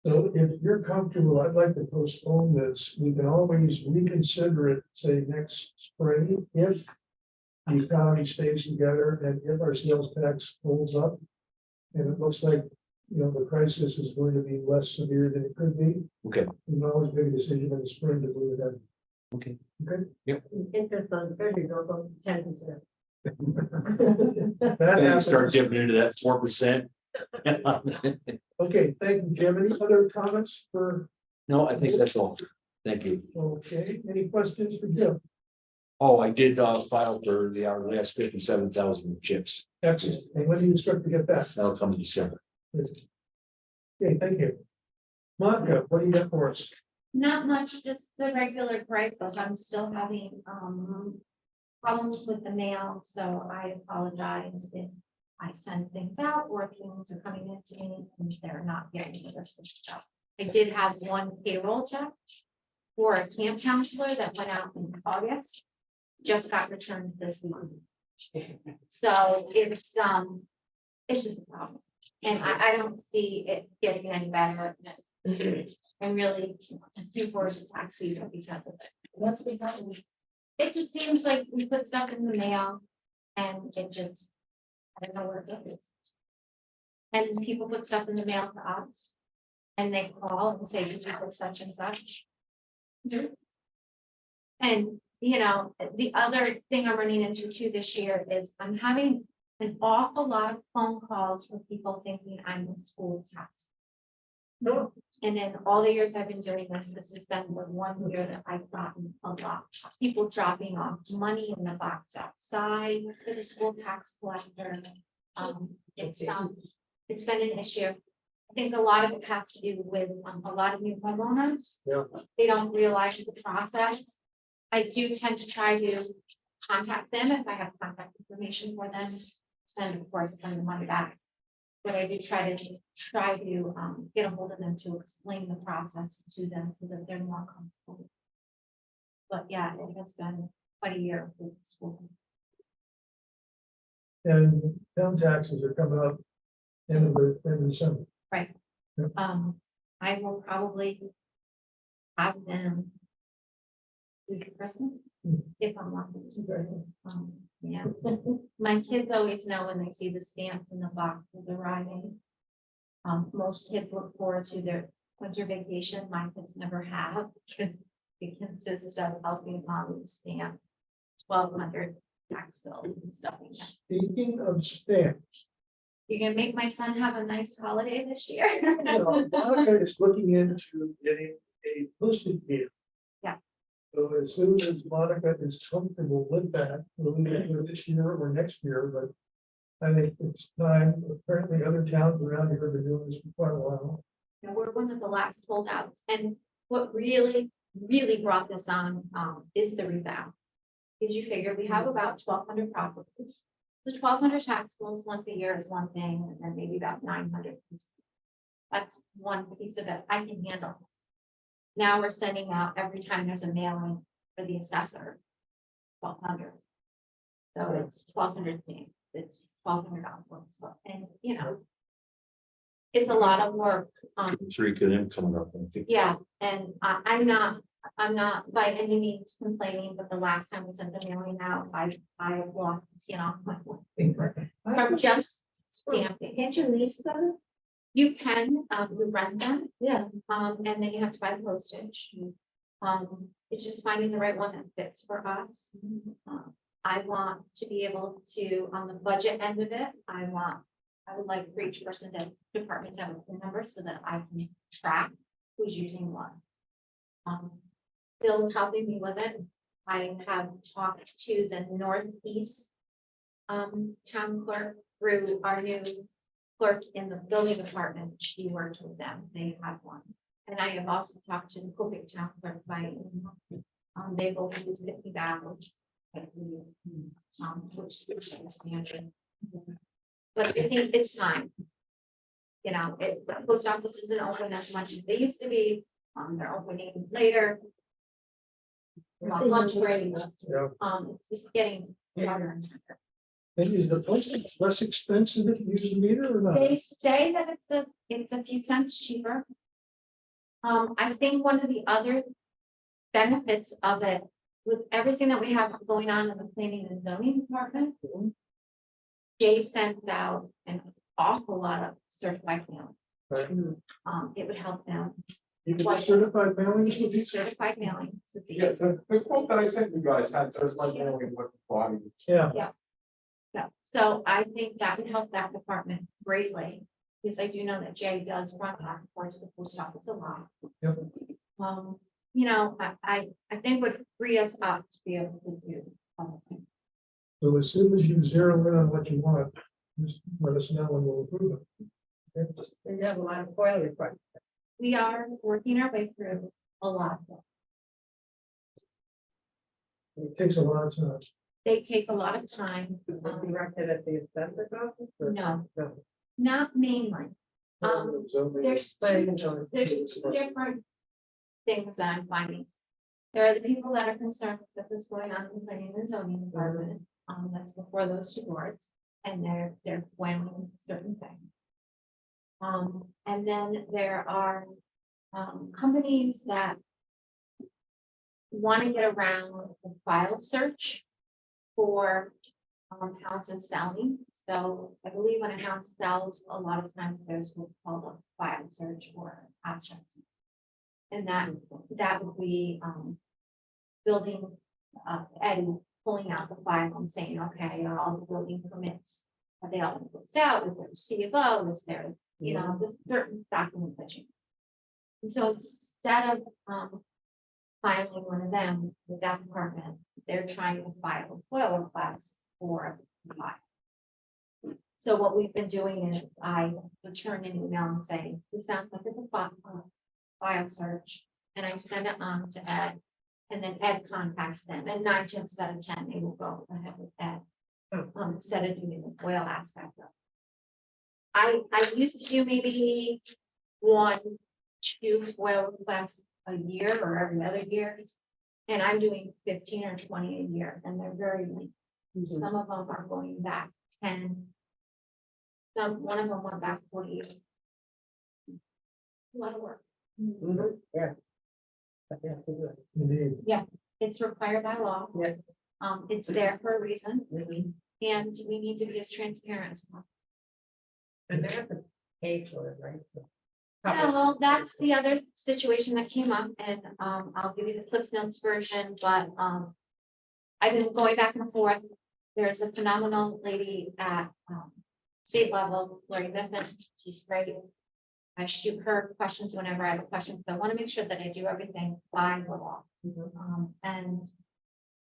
So if you're comfortable, I'd like to postpone this. We can always reconsider it, say, next spring, if the economy stays together and if our sales tax holds up. And it looks like, you know, the crisis is going to be less severe than it could be. Okay. We can always make a decision in the spring to move it in. Okay. Okay. Interest on treasury bill goes to 10%. That And start happens. dipping into that 4%. Okay, thank you, Jim. Any other comments for, No, I think that's all. Thank you. okay, any questions for Jim? Oh, I did file for our last 57,000 chips. Excellent. And when do you expect to get that? That'll come in December. Okay, thank you. Monica, what do you got for us? Not much, just the regular gripe, but I'm still having, problems with the mail, so I apologize if I send things out or things are coming in to me and they're not getting the rest of the stuff. I did have one payroll check for a camp counselor that went out in August, just got returned this week. So it's just a problem. And I don't see it getting any better. I'm really looking forward to tax season because of it. What's the problem? It just seems like we put stuff in the mail and it just, I don't know where it goes. And people put stuff in the mail to us. And they call and say, did you put such and such? And, you know, the other thing I'm running into too this year is I'm having an awful lot of phone calls from people thinking I'm a school tax. No. And in all the years I've been doing this, this has been the one year that I've gotten a lot. People dropping off money in the box outside for the school tax collector. It's been an issue. I think a lot of it has to do with a lot of new homeowners. Yeah. They don't realize the process. I do tend to try to contact them if I have contact information for them. And of course, send the money back. But I do try to get a hold of them to explain the process to them so that they're more comfortable. But yeah, it has been quite a year with the school. And town taxes are coming up end of December. Right. Yep. I will probably have them do Christmas if I'm not. Yeah, my kids always know when they see the stamps in the box of the arriving. Most kids look forward to their winter vacation. My kids never have because it consists of helping mom stamp 1,200 tax bills and stuff like that. Speaking of stamps, You're gonna make my son have a nice holiday this year. Monica is looking into getting a postage meter. Yeah. So as soon as Monica is comfortable with that, we'll either this year or next year, but I think it's time. Apparently other towns around here have been doing this for quite a while. And we're one of the last holdouts. And what really brought this on, is the rebound. Because you figure we have about 1,200 properties. The 1,200 tax bills once a year is one thing, and then maybe about 900. That's one piece of it I can handle. Now we're sending out every time there's a mailing for the assessor, 1,200. So it's 1,200 things. It's $1,200. So, and you know, it's a lot of work. 3 can coming up. Yeah, and I'm not by any means complaining, but the last time we sent the mailing out, I have lost the skin off my phone from just stamping. Can't you lease them? You can, you rent them, Yeah. and then you have to buy the postage. It's just finding the right one that fits for us. I want to be able to, on the budget end of it, I would like for each person to department to have a phone number so that I can track who's using what. Bill's helping me with it. I have talked to the Northeast town clerk through our new clerk in the building department. She worked with them. They have one. And I have also talked to the Copic town clerk by email. They both use $50. Which is standard. But I think it's time. You know, the post office isn't open as much as they used to be. They're opening later. On lunch breaks. Yeah. It's just getting harder and harder. And is the postage less expensive if you use a meter or not? They say that it's a few cents cheaper. I think one of the other benefits of it, with everything that we have going on in the planning and zoning department, Jay sends out an awful lot of certified mail. Right. It would help them. You can do certified We mailings can with do these? certified mailings with Yeah, these. the quote that I sent you guys had, there's like, what body. Yeah. Yeah, so I think that would help that department greatly, because I do know that Jay does run back and forth to the post office a lot. Yep. You know, I think would free us up to be able to do something. So as soon as you zero in on what you want, just let us know and we'll approve it. Okay? And you have a lot of FOIL requests. We are working our way through a lot. It takes a lot of time. They take a lot of time. Directed at the assessor's office? or- No, No. not mainly. There's two different things that I'm finding. There are the people that are concerned with what's going on in the planning and zoning department, that's before those two boards, and they're foiling certain things. And then there are, companies that want to get around the file search for houses selling. So I believe when a house sells, a lot of times there's what's called a file search or abstract. And that would be building Eddie pulling out the file and saying, okay, are all the building permits, are they all closed out? Is there a C of O? Is there, you know, there's certain documents that you. And so instead of filing one of them with that department, they're trying to file a FOIL request for a file. So what we've been doing is I return an email and say, this sounds like it's a file search, and I send it on to Ed, and then Ed contacts them, and 9 times out of 10, they will go ahead with Ed. Instead of doing the FOIL aspect of it. I used to do maybe 1, 2 FOIL requests a year or every other year. And I'm doing 15 or 20 a year, and they're very lengthy. Some of them are going back 10. One of them went back 40 years. A lot of work. Yeah. Indeed. It's required by law. Yeah. It's there for a reason, and we need to be as transparent as possible. And they have to pay for it, right? Well, that's the other situation that came up, and I'll give you the Cliff Notes version, but I've been going back and forth. There's a phenomenal lady at state level, Lori Mifflin. She's great. I shoot her questions whenever I have a question, because I want to make sure that I do everything by the law. And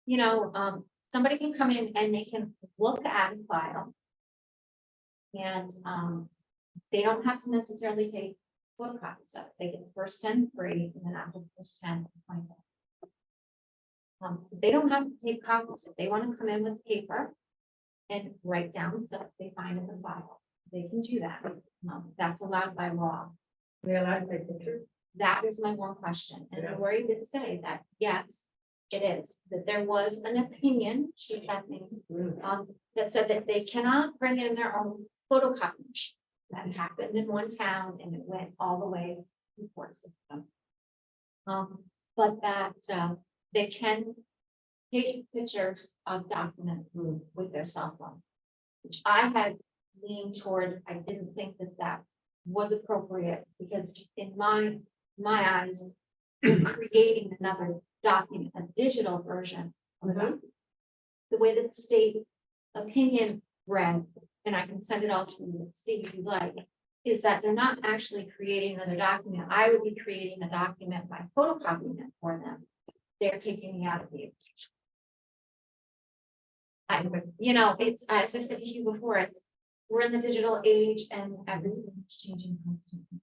you know, somebody can come in and they can look at a file, and they don't have to necessarily take photocopies of it. They get the first 10 free, and then after the first 10, 20. They don't have to take copies. If they want to come in with paper and write down stuff they find in the file, they can do that. That's allowed by law. We allowed to take pictures? That is my one question. And Lori did say that, yes, it is, that there was an opinion, she had me, that said that they cannot bring in their own photocopy machine. That happened in one town and it went all the way to the court system. But that they can take pictures of documents with their cell phone, which I had leaned toward. I didn't think that that was appropriate, because in my eyes, you're creating another document, a digital version of the document. The way that the state opinion read, and I can send it all to you and see if you like, is that they're not actually creating another document. I would be creating a document by photocopying it for them. They're taking me out of the. You know, it's, as I said to you before, it's, we're in the digital age and everything's changing constantly.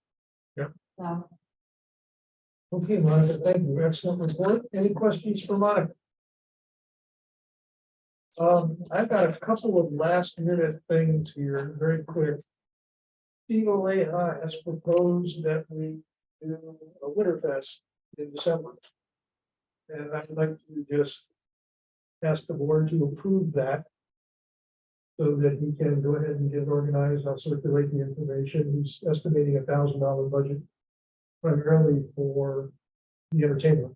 Yep. So. Okay, Monica, thank you. Excellent report. Any questions for Monica? I've got a couple of last minute things here, very quick. Steve Oleha has proposed that we do a Winterfest in December. And I'd like to just ask the board to approve that, so that he can go ahead and get organized. I'll circulate the information. He's estimating $1,000 budget primarily for the entertainment.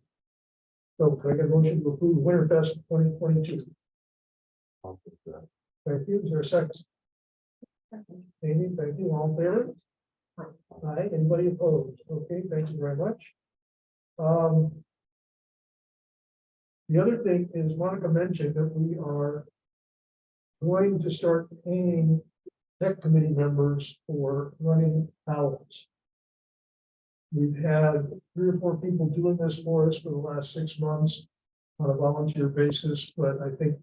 So can I get a motion to approve Winterfest 2022? Thank you. Is there a second? Amy, thank you. All in favor? Aye. Anybody opposed? Okay, thank you very much. The other thing is Monica mentioned that we are going to start paying tech committee members for running owls. We've had 3 or 4 people doing this for us for the last 6 months on a volunteer basis, but I think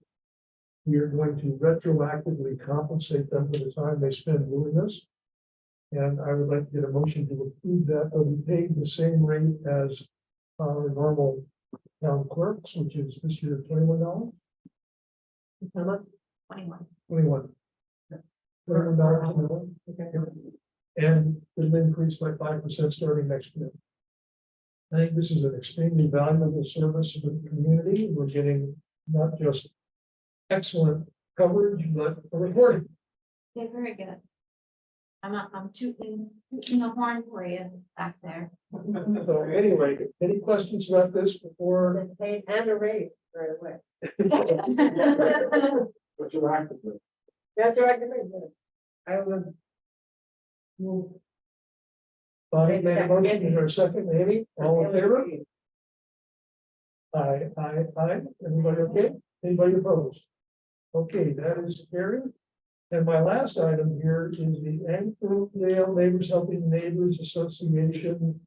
we are going to retroactively compensate them for the time they spend doing this. And I would like to get a motion to approve that. They'll be paid the same rate as our normal town clerks, which is this year $21. How much? 21. 21. $21 an hour. Okay. And it'll increase by 5% starting next year. I think this is an extremely valuable service to the community. We're getting not just excellent coverage, but a reporting. They're very good. I'm tooting the horn for you back there. So anyway, any questions about this before? Paid and a raise right away. But you're actively. That's right. I would. Bonnie made a motion, is there a second, Amy? All in favor? Aye. Anybody okay? Anybody opposed? Okay, that is carried. And my last item here is the Anchorvale Neighbors Helping Neighbors Association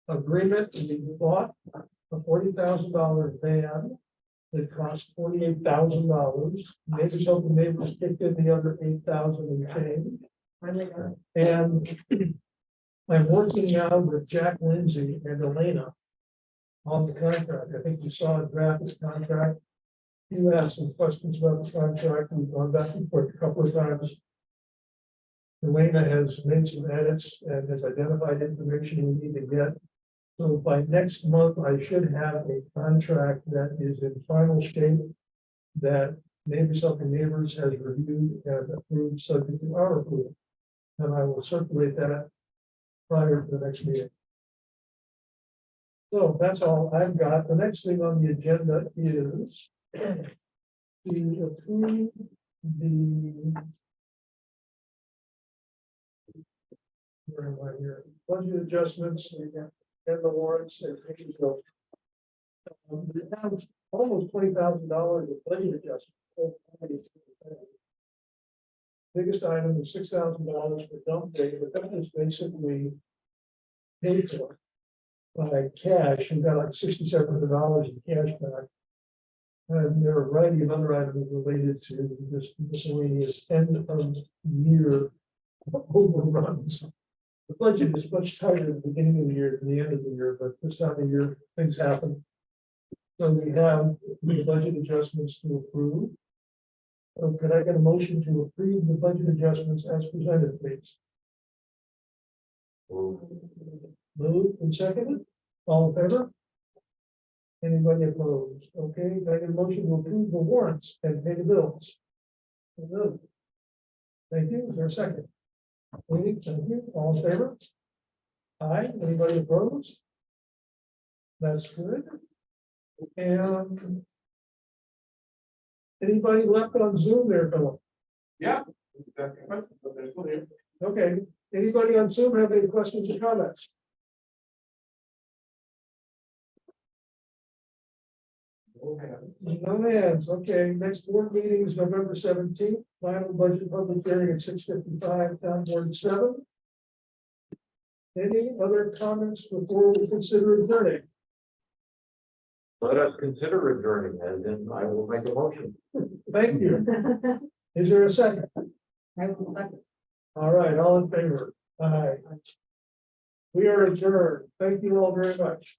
agreement. We bought a $40,000 van that cost $48,000. Neighbors Helping Neighbors kicked in the other $8,000 and change. And I'm working now with Jack Lindsay and Elena on the contract. I think you saw a draft of the contract. You asked some questions about the contract. We've gone back and forth a couple of times. Elena has made some edits and has identified information we need to get. So by next month, I should have a contract that is in final shape that Neighbors Helping Neighbors has reviewed and approved subject to our approval. And I will circulate that prior to the next meeting. So that's all I've got. The next thing on the agenda is to approve the where am I here? Budget adjustments and the warrants and things go. We have almost $20,000 of budget adjustments. Biggest item is $6,000 for dump day, but that is basically paid for by cash. We got like $6,700 in cash back. And there are a variety of other items related to this miscellaneous end of year overruns. The budget is much tighter at the beginning of the year than the end of the year, but this time of year, things happen. So we have the budget adjustments to approve. So could I get a motion to approve the budget adjustments as presented, please? Moved and seconded, all in favor? Anybody opposed? Okay, can I get a motion to approve the warrants and pay the bills? Moved. Thank you, is there a second? Thank you, all in favor? Aye, anybody opposed? That's good. And anybody left on Zoom there, Philip? Yeah. Exactly. But they're still here. Okay, anybody on Zoom have any questions or comments? No hands, okay, next board meeting is November 17th, final budget public hearing at 6:55, town board 7. Any other comments before we consider adjourning? Let us consider adjourning, and then I will make a motion. Thank you. Is there a second? All right, all in favor? Aye. We are adjourned. Thank you all very much.